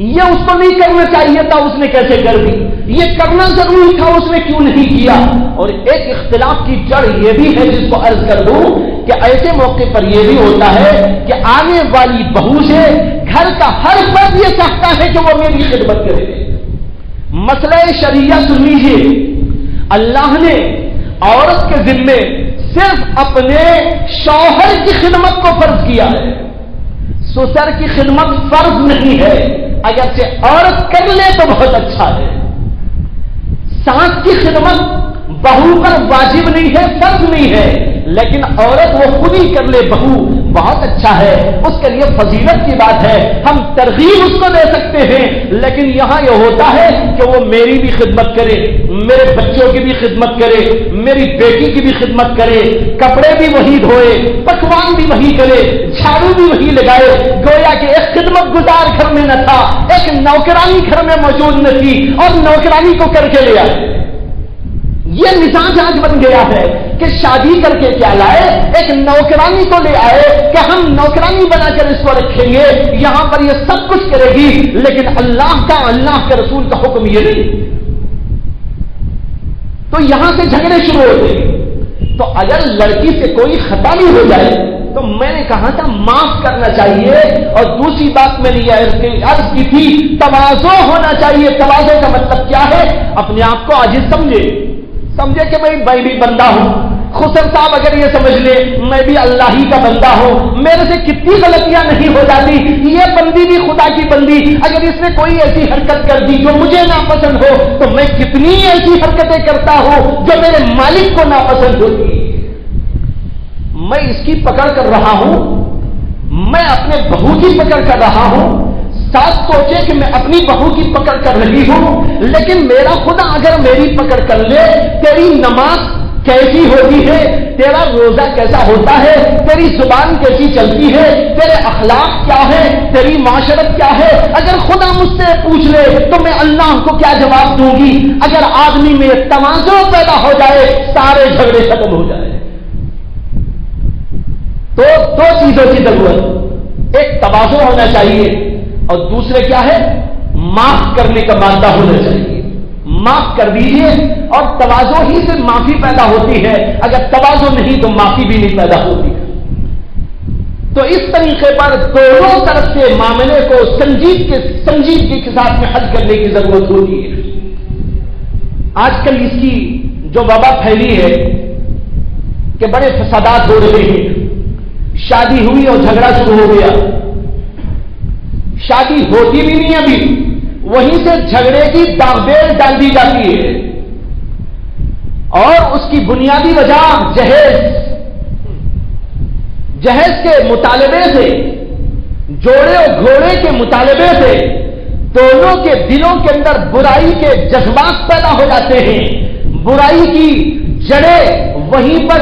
یہ اس کو نہیں کرنا چاہیے تھا، اس نے کیسے کر دی؟ یہ کرنا ضروری تھا، اس نے کیوں نہیں کیا؟ اور ایک اختلاف کی جڑ یہ بھی ہے، جس کو عرض کر دوں کہ ایسے موقع پر یہ بھی ہوتا ہے کہ آنے والی بہو سے گھر کا ہر فرد یہ چاہتا ہے کہ وہ میری خدمت کرے۔ مسئلہ شریعہ سن لیجیے، اللہ نے عورت کے ذمے صرف اپنے شوہر کی خدمت کو فرض کیا ہے، سسر کی خدمت فرض نہیں ہے، اگرچہ عورت کر لے تو بہت اچھا ہے۔ ساس کی خدمت بہو پر واجب نہیں ہے، فرض نہیں ہے، لیکن عورت وہ خود ہی کر لے بہو بہت اچھا ہے، اس کے لیے فضیلت کی بات ہے، ہم ترغیب اس کو دے سکتے ہیں۔ لیکن یہاں یہ ہوتا ہے کہ وہ میری بھی خدمت کرے، میرے بچوں کی بھی خدمت کرے، میری بیٹی کی بھی خدمت کرے، کپڑے بھی وہی دھوئے، پکوان بھی وہی کرے، جھاڑو بھی وہی لگائے، گویا کہ ایک خدمت گزار گھر میں نہ تھا، ایک نوکرانی گھر میں موجود نہ تھی، اور نوکرانی کو کر کے لے آئے۔ یہ مزاج آج بن گیا ہے کہ شادی کر کے کیا لائے، ایک نوکرانی کو لے آئے کہ ہم نوکرانی بنا کر اس کو رکھیں گے، یہاں پر یہ سب کچھ کرے گی، لیکن اللہ کے رسول کا حکم یہ نہیں۔ تو یہاں سے جھگڑے شروع ہوتے ہیں۔ تو اگر لڑکی سے کوئی خطا بھی ہو جائے تو میں نے کہا تھا معاف کرنا چاہیے، اور دوسری بات میں نے یہ عرض کی تھی تواضع ہونا چاہیے۔ تواضع کا مطلب کیا ہے؟ اپنے آپ کو عاجز سمجھے کہ میں بھی بندہ ہوں۔ خسر صاحب اگر یہ سمجھ لے میں بھی اللہ ہی کا بندہ ہوں، میرے سے کتنی غلطیاں نہیں ہو جاتی، یہ بندی بھی خدا کی بندی، اگر اس نے کوئی ایسی حرکت کر دی جو مجھے ناپسند ہو تو میں کتنی ایسی حرکتیں کرتا ہوں جو میرے مالک کو ناپسند ہوتی۔ میں اس کی پکڑ کر رہا ہوں، میں اپنے بہو کی پکڑ کر رہا ہوں، ساتھ سوچے کہ میں اپنی بہو کی پکڑ کر رہی ہوں، لیکن میرا خدا اگر میری پکڑ کر لے، تیری نماز کیسی ہوتی ہے، تیرا روزہ کیسا ہوتا ہے، تیری زبان کیسی چلتی ہے، تیرے اخلاق کیا ہے، تیری معاشرت کیا ہے، اگر خدا مجھ سے پوچھ لے تو میں اللہ کو کیا جواب دوں گی؟ اگر آدمی میں تواضع پیدا ہو جائے سارے جھگڑے ختم ہو جائے۔ تو دو چیزوں کی ضرورت، ایک تواضع ہونا چاہیے اور دوسرے کیا ہے؟ معاف کرنے کا مادہ ہونا چاہیے۔ معاف کر دیجئے، اور تواضع ہی سے معافی پیدا ہوتی ہے، اگر تواضع نہیں تو معافی بھی نہیں پیدا ہوتی ہے۔ تو اس طریقے پر دونوں طرف سے معاملے کو سنجیدگی کے ساتھ میں حل کرنے کی ضرورت ہوتی ہے۔ آج کل اس کی جو وبا پھیلی ہے کہ بڑے فسادات ہو رہے ہیں، شادی ہوئی اور جھگڑا شروع ہو گیا، شادی ہوتی بھی نہیں ابھی، وہیں سے جھگڑے کی داغ ڈال دی جاتی ہے، اور اس کی بنیادی وجہ جہیز کے مطالبے سے، جوڑے اور گھوڑے کے مطالبے سے دونوں کے دلوں کے اندر برائی کے جذبات پیدا ہو جاتے ہیں، برائی کی جڑیں وہیں پر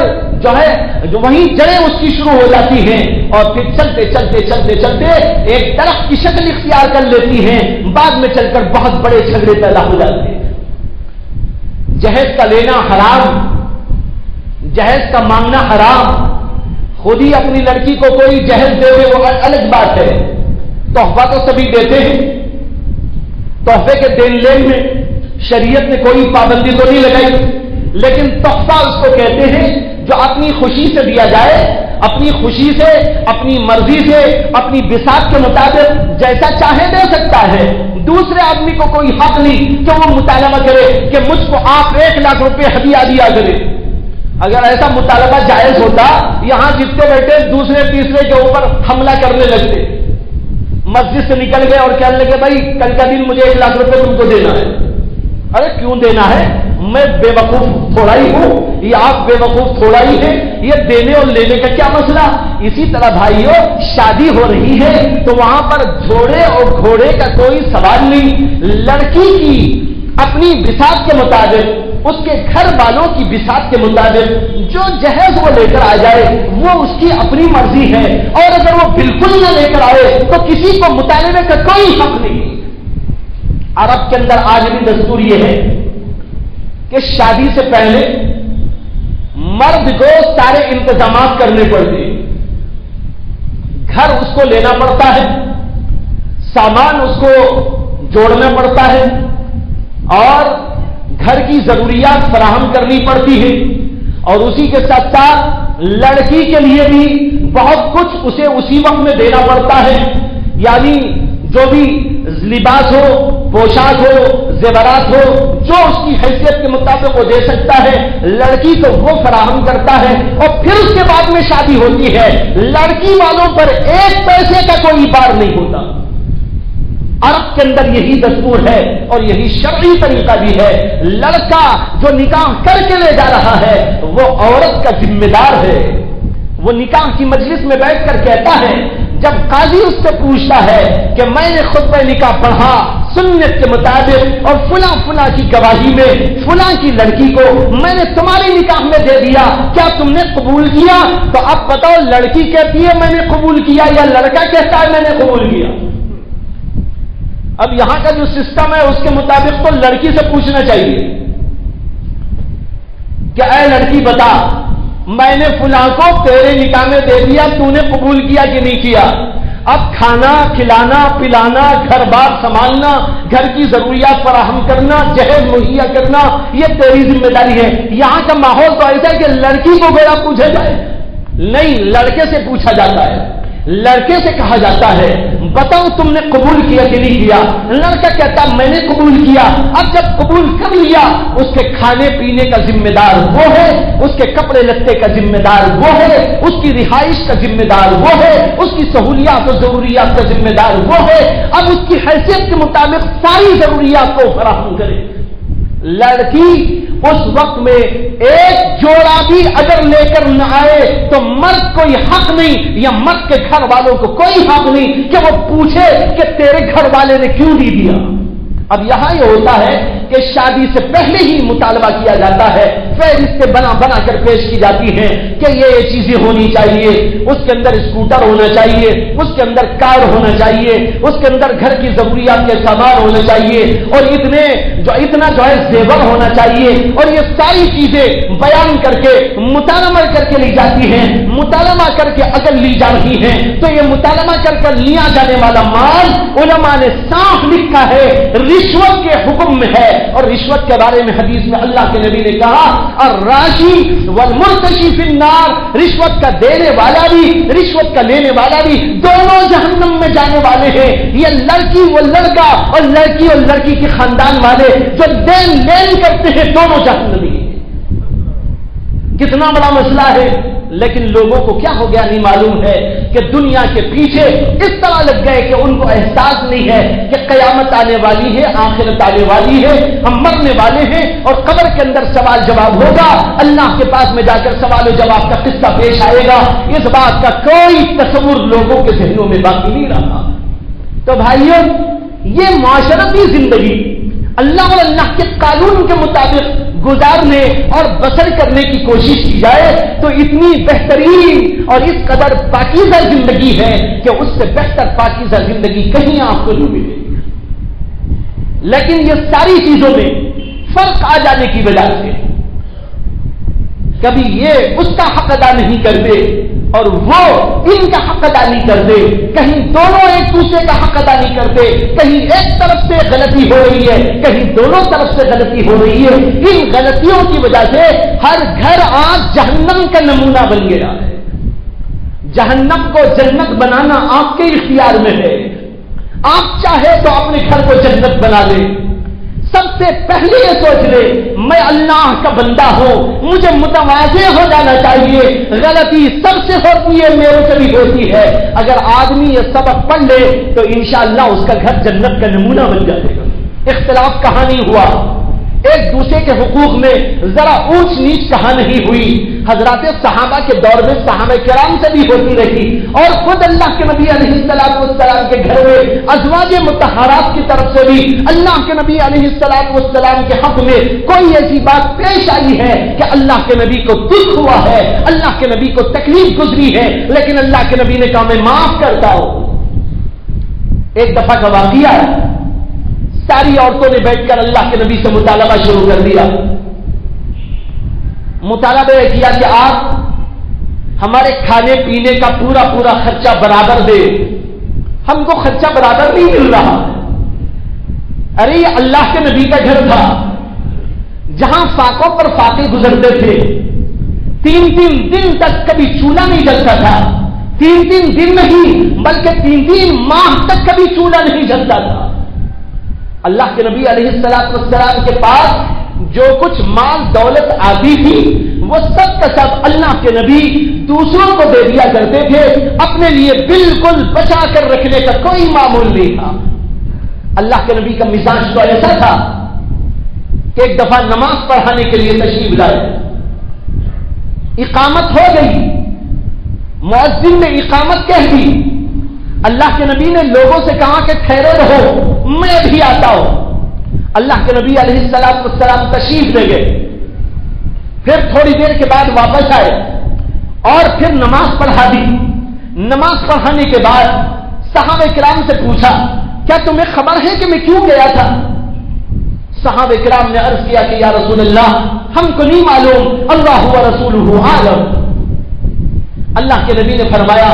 وہیں جڑیں اس کی شروع ہو جاتی ہیں، اور پھر چلتے ایک درخت کی شکل اختیار کر لیتی ہیں، بعد میں چل کر بہت بڑے جھگڑے پیدا ہو جاتے ہیں۔ جہیز کا لینا حرام، جہیز کا مانگنا حرام، خود ہی اپنی لڑکی کو کوئی جہیز دے وہ الگ بات ہے، تحفہ تو سبھی دیتے ہیں، تحفے کے دین لین میں شریعت نے کوئی پابندی تو نہیں لگائی، لیکن تحفہ اس کو کہتے ہیں جو اپنی خوشی سے دیا جائے، اپنی خوشی سے، اپنی مرضی سے، اپنی بساط کے مطابق جیسا چاہے دے سکتا ہے۔ دوسرے آدمی کو کوئی حق نہیں کہ وہ مطالبہ کرے کہ مجھ کو آپ 1 لاکھ روپے ہدیہ دیا کرے۔ اگر ایسا مطالبہ جائز ہوتا، یہاں جتنے بیٹھے دوسرے تیسرے کے اوپر حملہ کرنے لگتے، مسجد سے نکل گئے اور کہنے لگے بھائی کل کا دن مجھے 1 لاکھ روپے تم کو دینا ہے۔ ارے کیوں دینا ہے؟ میں بے وقوف تھوڑا ہی ہوں، یہ آپ بے وقوف تھوڑا ہی ہے، یہ دینے اور لینے کا کیا مسئلہ؟ اسی طرح بھائیو شادی ہو رہی ہے تو وہاں پر جوڑے اور گھوڑے کا کوئی سوال نہیں، لڑکی کی اپنی بساط کے مطابق، اس کے گھر والوں کی بساط کے مطابق جو جہیز وہ لے کر آ جائے وہ اس کی اپنی مرضی ہے، اور اگر وہ بالکل نہ لے کر آئے تو کسی کو مطالبے کا کوئی حق نہیں۔ عرب کے اندر آج بھی دستور یہ ہے کہ شادی سے پہلے مرد کو سارے انتظامات کرنے پڑتے ہیں، گھر اس کو لینا پڑتا ہے، سامان اس کو جوڑنا پڑتا ہے، اور گھر کی ضروریات فراہم کرنی پڑتی ہے، اور اسی کے ساتھ ساتھ لڑکی کے لیے بھی بہت کچھ اسے اسی وقت میں دینا پڑتا ہے، یعنی جو بھی لباس ہو، پوشاک ہو، زیورات ہو، جو اس کی حیثیت کے مطابق وہ دے سکتا ہے، لڑکی کو وہ فراہم کرتا ہے، اور پھر اس کے بعد میں شادی ہوتی ہے، لڑکی والوں پر 1 پیسے کا کوئی بار نہیں ہوتا۔ عرب کے اندر یہی دستور ہے اور یہی شرعی طریقہ بھی ہے۔ لڑکا جو نکاح کر کے لے جا رہا ہے وہ عورت کا ذمہ دار ہے، وہ نکاح کی مجلس میں بیٹھ کر کہتا ہے، جب قاضی اس سے پوچھتا ہے کہ میں نے خطبہ نکاح پڑھا سنت کے مطابق اور فلاں فلاں کی گواہی میں فلاں کی لڑکی کو میں نے تمہارے نکاح میں دے دیا، کیا تم نے قبول کیا؟ تو اب بتاؤ لڑکی کہتی ہے میں نے قبول کیا یا لڑکا کہتا ہے میں نے قبول کیا؟ اب یہاں کا جو سسٹم ہے اس کے مطابق تو لڑکی سے پوچھنا چاہیے کہ اے لڑکی بتا میں نے فلاں کو تیرے نکاح میں دے دیا، تو نے قبول کیا کہ نہیں کیا؟ اب کھانا کھلانا پلانا، گھر بار سنبھالنا، گھر کی ضروریات فراہم کرنا، جہیز مہیا کرنا، یہ تیری ذمہ داری ہے۔ یہاں کا ماحول تو ایسا ہے کہ لڑکی کو گویا پوچھا جائے نہیں، لڑکے سے پوچھا جاتا ہے، لڑکے سے کہا جاتا ہے بتاؤ تم نے قبول کیا کہ نہیں کیا؟ لڑکا کہتا میں نے قبول کیا۔ اب جب قبول کر لیا، اس کے کھانے پینے کا ذمہ دار وہ ہے، اس کے کپڑے لتے کا ذمہ دار وہ ہے، اس کی رہائش کا ذمہ دار وہ ہے، اس کی سہولیات و ضروریات کا ذمہ دار وہ ہے۔ اب اس کی حیثیت کے مطابق ساری ضروریات کو فراہم کرے۔ لڑکی اس وقت میں ایک جوڑا بھی اگر لے کر نہ آئے تو مرد کوئی حق نہیں، یا مرد کے گھر والوں کو کوئی حق نہیں کہ وہ پوچھے کہ تیرے گھر والے نے کیوں نہیں دیا۔ اب یہاں یہ ہوتا ہے کہ شادی سے پہلے ہی مطالبہ کیا جاتا ہے، فہرستیں بنا بنا کر پیش کی جاتی ہیں کہ یہ چیزیں ہونی چاہیے، اس کے اندر اسکوٹر ہونا چاہیے، اس کے اندر کار ہونا چاہیے، اس کے اندر گھر کی ضروریات کے سامان ہونا چاہیے، اور اتنا جو ہے زیور ہونا چاہیے، اور یہ ساری چیزیں بیان کر کے مطالبہ کر کے لی جاتی ہیں۔ مطالبہ کر کے اگر لی جا رہی ہیں تو یہ مطالبہ کر لیا جانے والا مال علماء نے صاف لکھا ہے رشوت کے حکم میں ہے، اور رشوت کے بارے میں حدیث میں اللہ کے نبی نے کہا الراشی والمرتشی فی النار، رشوت کا دینے والا بھی رشوت کا لینے والا بھی دونوں جہنم میں جانے والے ہیں۔ یہ لڑکی و لڑکا اور لڑکی اور لڑکی کے خاندان والے جو دین لین کرتے ہیں دونوں جہنمی ہیں۔ کتنا بڑا مسئلہ ہے، لیکن لوگوں کو کیا ہو گیا نہیں معلوم ہے کہ دنیا کے پیچھے اس طرح لگ گئے کہ ان کو احساس نہیں ہے کہ قیامت آنے والی ہے، آخرت آنے والی ہے، ہم مرنے والے ہیں، اور قبر کے اندر سوال جواب ہوگا، اللہ کے پاس میں جا کر سوال و جواب کا قصہ پیش آئے گا۔ اس بات کا کوئی تصور لوگوں کے ذہنوں میں باقی نہیں رہا۔ تو بھائیوں، یہ معاشرتی زندگی اللہ اور اللہ کے قانون کے مطابق گزارنے اور بسر کرنے کی کوشش کی جائے تو اتنی بہترین اور اس قدر پاکیزہ زندگی ہے کہ اس سے بہتر پاکیزہ زندگی کہیں آپ کو نہیں ملے گی۔ لیکن یہ ساری چیزوں میں فرق آ جانے کی وجہ سے کبھی یہ اس کا حق ادا نہیں کرتے اور وہ ان کا حق ادا نہیں کرتے، کہیں دونوں ایک دوسرے کا حق ادا نہیں کرتے، کہیں ایک طرف سے غلطی ہو رہی ہے، کہیں دونوں طرف سے غلطی ہو رہی ہے۔ ان غلطیوں کی وجہ سے ہر گھر آج جہنم کا نمونہ بن گیا ہے۔ جہنم کو جنت بنانا آپ کے اختیار میں ہے، آپ چاہے تو اپنے گھر کو جنت بنا لے۔ سب سے پہلے یہ سوچ لے میں اللہ کا بندہ ہوں، مجھے متواضع ہو جانا چاہیے، غلطی سب سے ہوتی ہے، میرے سے بھی ہوتی ہے۔ اگر آدمی یہ سبق پڑھ لے تو انشاءاللہ اس کا گھر جنت کا نمونہ بن جائے گا۔ اختلاف کہاں نہیں ہوا، ایک دوسرے کے حقوق میں ذرا اونچ نیچ کہاں نہیں ہوئی، حضرات صحابہ کے دور میں صحابہ کرام سے بھی ہوتی رہی، اور خود اللہ کے نبی علیہ السلام کے گھر میں ازواج مطہرات کی طرف سے بھی اللہ کے نبی علیہ السلام کے حق میں کوئی ایسی بات پیش آئی ہے کہ اللہ کے نبی کو دکھ ہوا ہے، اللہ کے نبی کو تکلیف گزری ہے، لیکن اللہ کے نبی نے کہا میں معاف کرتا ہوں۔ ایک دفعہ کا واقعہ ہے، ساری عورتوں نے بیٹھ کر اللہ کے نبی سے مطالبہ شروع کر دیا۔ مطالبہ یہ کیا کہ آپ ہمارے کھانے پینے کا پورا خرچہ برابر دے، ہم کو خرچہ برابر نہیں مل رہا۔ ارے یہ اللہ کے نبی کا گھر تھا جہاں فاقوں پر فاقے گزرتے تھے، 3 دن تک کبھی چولہا نہیں جلتا تھا، 3 دن نہیں بلکہ 3 ماہ تک کبھی چولہا نہیں جلتا تھا۔ اللہ کے نبی علیہ السلام کے پاس جو کچھ مال دولت آتی تھی وہ سب کا سب اللہ کے نبی دوسروں کو دے دیا کرتے تھے، اپنے لیے بالکل بچا کر رکھنے کا کوئی معمول نہیں تھا۔ اللہ کے نبی کا مزاج تو ایسا تھا کہ ایک دفعہ نماز پڑھانے کے لیے تشریف لائے، اقامت ہو گئی، مؤذن نے اقامت کہہ دی، اللہ کے نبی نے لوگوں سے کہا کہ ٹھہرے رہو میں بھی آتا ہوں۔ اللہ کے نبی علیہ السلام تشریف لے گئے، پھر تھوڑی دیر کے بعد واپس آئے اور پھر نماز پڑھا دی۔ نماز پڑھانے کے بعد صحابہ کرام سے پوچھا کیا تمہیں خبر ہے کہ میں کیوں گیا تھا؟ صحابہ کرام نے عرض کیا کہ یا رسول اللہ ہم کو نہیں معلوم، اللہ و رسولہ عالم۔ اللہ کے نبی نے فرمایا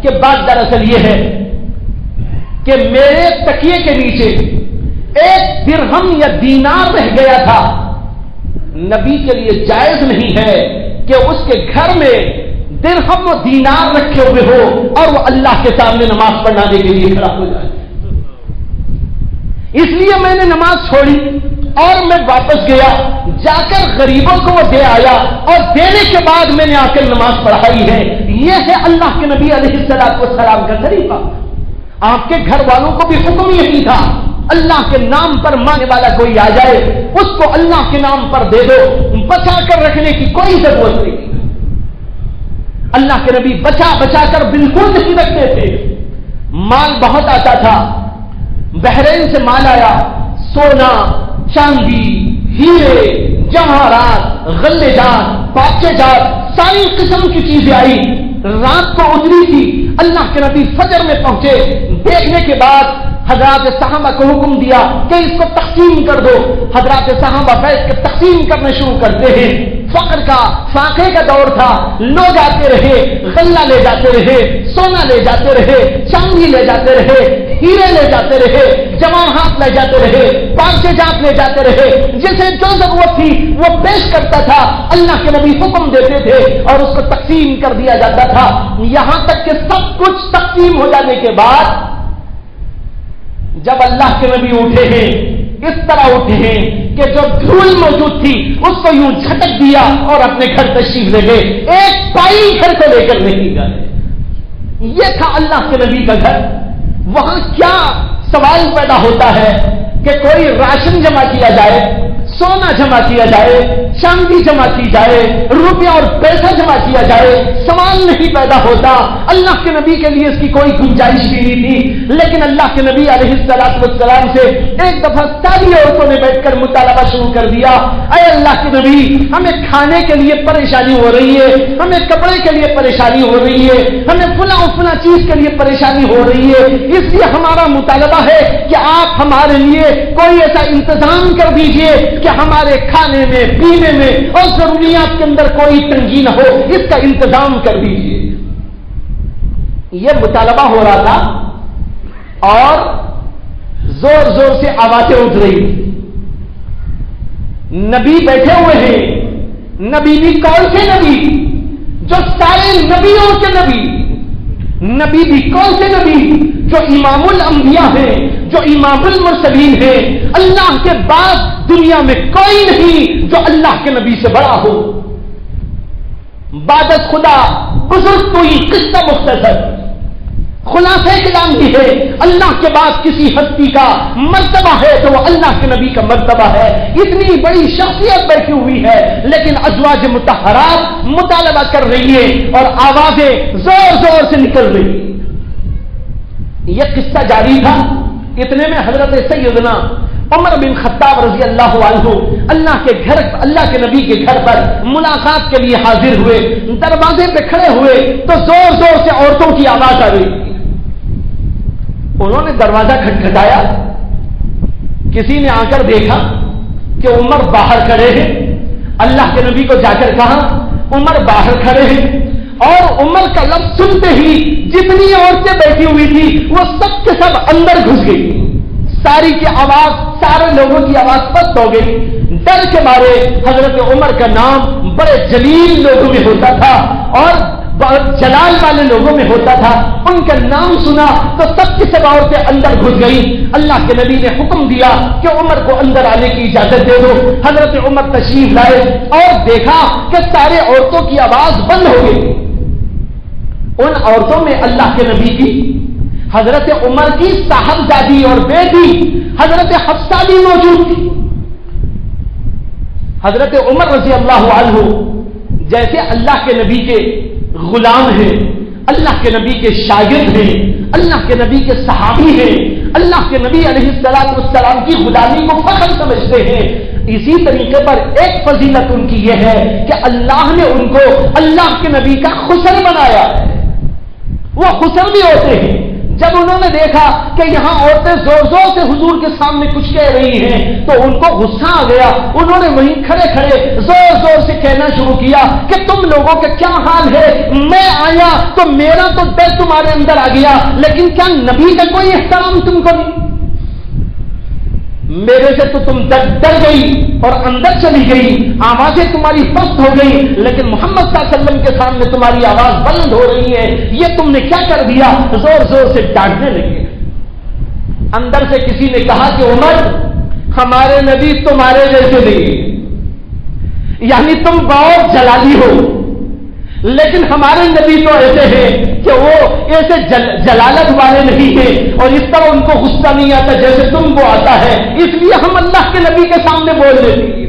کہ بات دراصل یہ ہے کہ میرے تکیے کے نیچے 1 درہم یا دینار رہ گیا تھا، نبی کے لیے جائز نہیں ہے کہ اس کے گھر میں درہم و دینار رکھے ہوئے ہو اور وہ اللہ کے سامنے نماز پڑھانے کے لیے کھڑا ہو جائے. اس لیے میں نے نماز چھوڑی اور میں واپس گیا, جا کر غریبوں کو وہ دے آیا اور دینے کے بعد میں نے آ کر نماز پڑھائی ہے. یہ ہے اللہ کے نبی علیہ السلام کا طریقہ. آپ کے گھر والوں کو بھی حکم یہی تھا, اللہ کے نام پر ماننے والا کوئی آ جائے اس کو اللہ کے نام پر دے دو, بچا کر رکھنے کی کوئی ضرورت نہیں. اللہ کے نبی بچا بچا کر بالکل نہیں رکھتے تھے. مال بہت آتا تھا, بحرین سے مال آیا, سونا, چاندی, ہیرے, جواہرات, غلے جات, پاچے جات, ساری قسم کی چیزیں آئی. رات کو اتری تھی, اللہ کے نبی فجر میں پہنچے. دیکھنے کے بعد حضرات صحابہ کو حکم دیا کہ اس کو تقسیم کر دو. حضرات صحابہ بیٹھ کے تقسیم کرنا شروع کرتے ہیں. فقر کا فاقے کا دور تھا, لوگ آتے رہے, غلہ لے جاتے رہے, سونا لے جاتے رہے, چاندی لے جاتے رہے, ہیرے لے جاتے رہے, جواہرات لے جاتے رہے, پانچے جات لے جاتے رہے. جسے جو ضرورت تھی وہ پیش کرتا تھا, اللہ کے نبی حکم دیتے تھے اور اس کو تقسیم کر دیا جاتا تھا. یہاں تک کہ سب کچھ تقسیم ہو جانے کے بعد جب اللہ کے نبی اٹھے ہیں, اس طرح اٹھے ہیں کہ جو دھول موجود تھی اس کو یوں جھٹک دیا اور اپنے گھر تشریف لے گئے. ایک پائی گھر کو لے کر نہیں گئے. یہ تھا اللہ کے نبی کا گھر. وہاں کیا سوال پیدا ہوتا ہے کہ کوئی راشن جمع کیا جائے, سونا جمع کیا جائے, چاندی جمع کی جائے, روپیہ اور پیسہ جمع کیا جائے. سوال نہیں پیدا ہوتا. اللہ کے نبی کے لیے اس کی کوئی گنجائش بھی نہیں تھی. لیکن اللہ کے نبی علیہ السلام سے ایک دفعہ ساری عورتوں نے بیٹھ کر مطالبہ شروع کر دیا, اے اللہ کے نبی, ہمیں کھانے کے لیے پریشانی ہو رہی ہے, ہمیں کپڑے کے لیے پریشانی ہو رہی ہے, ہمیں فلاں فلاں چیز کے لیے پریشانی ہو رہی ہے. اس لیے ہمارا مطالبہ ہے کہ آپ ہمارے لیے کوئی ایسا انتظام کر دیجئے کہ ہمارے کھانے میں, پینے میں اور ضروریات کے اندر کوئی تنگی نہ ہو. اس کا انتظام کر دیجئے. یہ مطالبہ ہو رہا تھا اور زور زور سے آوازیں اٹھ رہی. نبی بیٹھے ہوئے ہیں. نبی بھی کون سے نبی؟ جو سارے نبیوں کے نبی. نبی بھی کون سے نبی؟ جو امام الانبیاء ہیں, جو امام المرسلین ہیں. اللہ کے بعد دنیا میں کوئی نہیں جو اللہ کے نبی سے بڑا ہو. بعد خدا بزرگ کوئی قصہ مختصر. خلاصہ کلام بھی ہے, اللہ کے بعد کسی ہستی کا مرتبہ ہے تو وہ اللہ کے نبی کا مرتبہ ہے. اتنی بڑی شخصیت بیٹھی ہوئی ہے لیکن ازواج مطہرات مطالبہ کر رہی ہے اور آوازیں زور زور سے نکل رہی. یہ قصہ جاری تھا. اتنے میں حضرت سیدنا عمر بن خطاب رضی اللہ عنہ اللہ کے گھر, اللہ کے نبی کے گھر پر ملاقات کے لیے حاضر ہوئے. دروازے پہ کھڑے ہوئے تو زور زور سے عورتوں کی آواز آ رہی. انہوں نے دروازہ کھٹکھٹایا. کسی نے آ کر دیکھا کہ عمر باہر کھڑے ہیں. اللہ کے نبی کو جا کر کہا عمر باہر کھڑے ہیں, اور عمر کا لفظ سنتے ہی جتنی عورتیں بیٹھی ہوئی تھی وہ سب کے سب اندر گھس گئی. ساری کی آواز, سارے لوگوں کی آواز پست ہو گئی. ڈر کے مارے حضرت عمر کا نام بڑے جلیل لوگوں میں ہوتا تھا اور جلال والے لوگوں میں ہوتا تھا. ان کا نام سنا تو سب کی سب عورتیں اندر گھس گئی. اللہ کے نبی نے حکم دیا کہ عمر کو اندر آنے کی اجازت دے دو. حضرت عمر تشریف لائے اور دیکھا کہ سارے عورتوں کی آواز بند ہو گئی. ان عورتوں میں اللہ کے نبی کی, حضرت عمر کی صاحبزادی اور بیٹی حضرت حفصہ بھی موجود تھی. حضرت عمر رضی اللہ عنہ جیسے اللہ کے نبی کے غلام ہیں, اللہ کے نبی کے شاگرد ہیں, اللہ کے نبی کے صحابی ہیں, اللہ کے نبی علیہ السلام کی غلامی کو فخر سمجھتے ہیں. اسی طریقے پر ایک فضیلت ان کی یہ ہے کہ اللہ نے ان کو اللہ کے نبی کا خسر بنایا ہے. وہ خسر بھی ہوتے ہیں. جب انہوں نے دیکھا کہ یہاں عورتیں زور زور سے حضور کے سامنے کچھ کہہ رہی ہیں تو ان کو غصہ آ گیا. انہوں نے وہیں کھڑے کھڑے زور زور سے کہنا شروع کیا کہ تم لوگوں کا کیا حال ہے, میں آیا تو میرا تو ڈر تمہارے اندر آ گیا, لیکن کیا نبی کا کوئی احترام تم کو نہیں؟ میرے سے تو تم ڈر گئی اور اندر چلی گئی، آوازیں تمہاری پست ہو گئی، لیکن محمد صلی اللہ علیہ وسلم کے سامنے تمہاری آواز بلند ہو رہی ہے، یہ تم نے کیا کر دیا؟ زور زور سے ڈانٹنے لگے۔ اندر سے کسی نے کہا کہ عمر، ہمارے نبی تمہارے جیسے نہیں، یعنی تم بہت جلالی ہو، لیکن ہمارے نبی تو ایسے ہیں کہ وہ ایسے جلالت والے نہیں ہیں، اور اس طرح ان کو غصہ نہیں آتا جیسے تم کو آتا ہے، اس لیے ہم اللہ کے نبی کے سامنے بول دیتے ہیں۔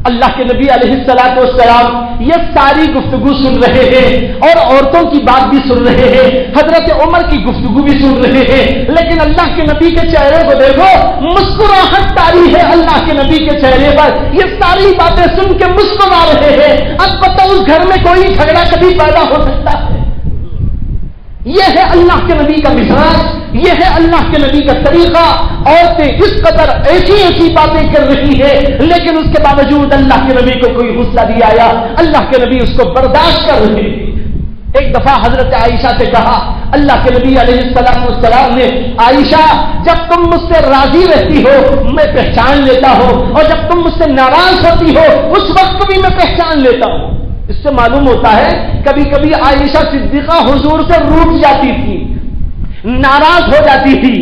اللہ کے نبی علیہ الصلوۃ والسلام یہ ساری گفتگو سن رہے ہیں اور عورتوں کی بات بھی سن رہے ہیں، حضرت عمر کی گفتگو بھی سن رہے ہیں، لیکن اللہ کے نبی کے چہرے کو دیکھو، مسکراہٹ طاری ہے اللہ کے نبی کے چہرے پر، یہ ساری باتیں سن کے مسکرا رہے ہیں۔ اب بتاؤ اس گھر میں کوئی جھگڑا کبھی پیدا ہو سکتا ہے؟ یہ ہے اللہ کے نبی کا مزاج، یہ ہے اللہ کے نبی کا طریقہ۔ عورتیں اس قدر ایسی باتیں کر رہی ہے، لیکن اس کے باوجود اللہ کے نبی کو کوئی غصہ نہیں آیا، اللہ کے نبی اس کو برداشت کر رہے ہیں۔ ایک دفعہ حضرت عائشہ سے کہا اللہ کے نبی علیہ السلام نے، عائشہ جب تم مجھ سے راضی رہتی ہو میں پہچان لیتا ہوں، اور جب تم مجھ سے ناراض ہوتی ہو اس وقت بھی میں پہچان لیتا ہوں۔ اس سے معلوم ہوتا ہے کبھی کبھی عائشہ صدیقہ حضور سے روٹھ جاتی تھی، ناراض ہو جاتی تھی،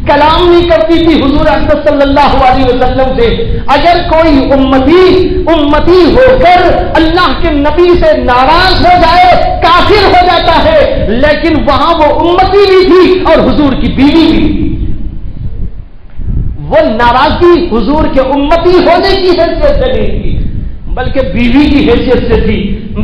کلام نہیں کرتی تھی حضور اکرم صلی اللہ علیہ وسلم سے۔ اگر کوئی امتی ہو کر اللہ کے نبی سے ناراض ہو جائے کافر ہو جاتا ہے، لیکن وہاں وہ امتی بھی تھی اور حضور کی بیوی بھی تھی۔ وہ ناراضگی حضور کے امتی ہونے کی حیثیت سے نہیں تھی بلکہ بیوی کی حیثیت سے تھی۔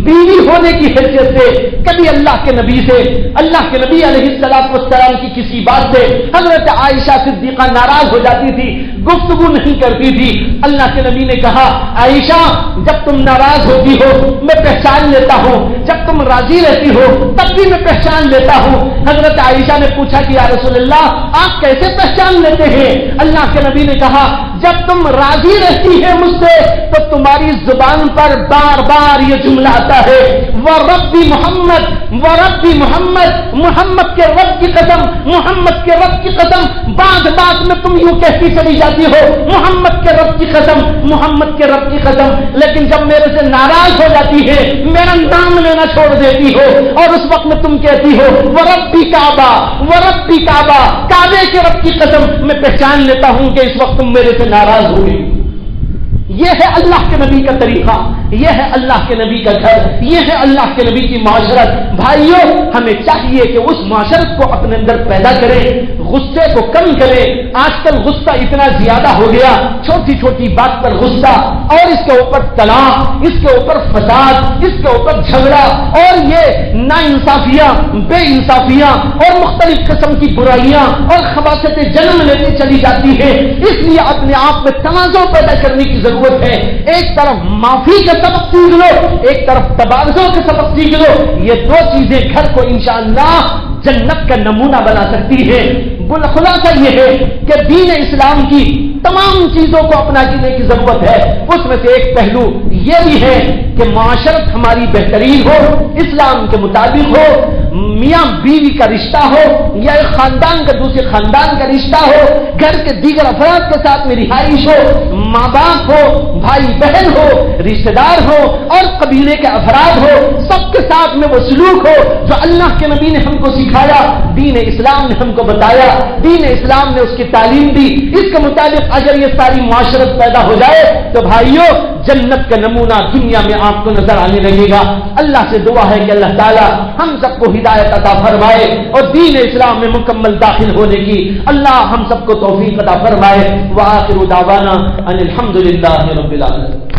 بیوی ہونے کی حیثیت سے کبھی اللہ کے نبی سے، اللہ کے نبی علیہ السلام کی کسی بات سے حضرت عائشہ صدیقہ ناراض ہو جاتی تھی، گفتگو نہیں کرتی تھی۔ اللہ کے نبی نے کہا عائشہ جب تم ناراض ہوتی ہو میں پہچان لیتا ہوں، جب تم راضی رہتی ہو تب بھی میں پہچان لیتا ہوں۔ حضرت عائشہ نے پوچھا کہ یا رسول اللہ آپ کیسے پہچان لیتے ہیں؟ اللہ کے نبی نے کہا جب تم راضی رہتی ہے مجھ سے تو تمہاری زبان پر بار بار یہ جملہ آتا ہے وَرَبِّ محمد وَرَبِّ محمد، محمد کے رب کی قسم، محمد کے رب کی قسم۔ بعد میں تم یوں کہتی چلی جاتی ہو محمد کے رب کی قسم، محمد کے رب کی قسم، لیکن جب میرے سے ناراض ہو جاتی ہے میرا نام لینا چھوڑ دیتی ہو، اور اس وقت میں تم کہتی ہو وَرَبِّ کعبہ وَرَبِّ کعبہ، کعبے کے رب کی قسم، میں پہچان لیتا ہوں کہ اس وقت تم میرے سے ناراض ہو گئی۔ یہ ہے اللہ کے نبی کا طریقہ، یہ ہے اللہ کے نبی کا گھر، یہ ہے اللہ کے نبی کی معاشرت۔ بھائیوں ہمیں چاہیے کہ اس معاشرت کو اپنے اندر پیدا کریں، غصے کو کم کریں۔ آج کل غصہ اتنا زیادہ ہو گیا، چھوٹی چھوٹی بات پر غصہ، اور اس کے اوپر طلاق، اس کے اوپر فساد، اس کے اوپر جھگڑا، اور یہ ناانصافیاں، بے انصافیاں اور مختلف قسم کی برائیاں اور خباثتیں جنم لیتی چلی جاتی ہیں۔ اس لیے اپنے آپ میں تنازع پیدا کرنے کی ضرورت ہے۔ ایک طرف معافی کا سبق سیکھ لو، ایک طرف تبادلوں کا سبق سیکھ لو، یہ دو چیزیں گھر کو انشاءاللہ جنت کا نمونہ بنا سکتی ہے۔ خلاصہ یہ ہے کہ دین اسلام کی تمام چیزوں کو اپنانے کی ضرورت ہے۔ اس میں سے ایک پہلو یہ بھی ہے کہ معاشرت ہماری بہترین ہو، اسلام کے مطابق ہو، میاں بیوی کا رشتہ ہو یا ایک خاندان کا دوسرے خاندان کا رشتہ ہو، گھر کے دیگر افراد کے ساتھ میں رہائش ہو، ماں باپ ہو، بھائی بہن ہو، رشتہ دار ہو اور قبیلے کے افراد ہو، سب کے ساتھ میں وہ سلوک ہو جو اللہ کے نبی نے ہم کو سکھایا، دین اسلام نے ہم کو بتایا، دین اسلام نے اس کی تعلیم دی۔ اس کے مطابق اگر یہ ساری معاشرت پیدا ہو جائے تو بھائیوں جنت کا نمونہ دنیا میں آپ کو نظر آنے لگے گا۔ اللہ سے دعا ہے کہ اللہ تعالی ہم سب کو ہدایت عطا فرمائے اور دین اسلام میں مکمل داخل ہونے کی اللہ ہم سب کو توفیق عطا فرمائے۔ وآخر دعوانا ان الحمد للہ رب العالمین۔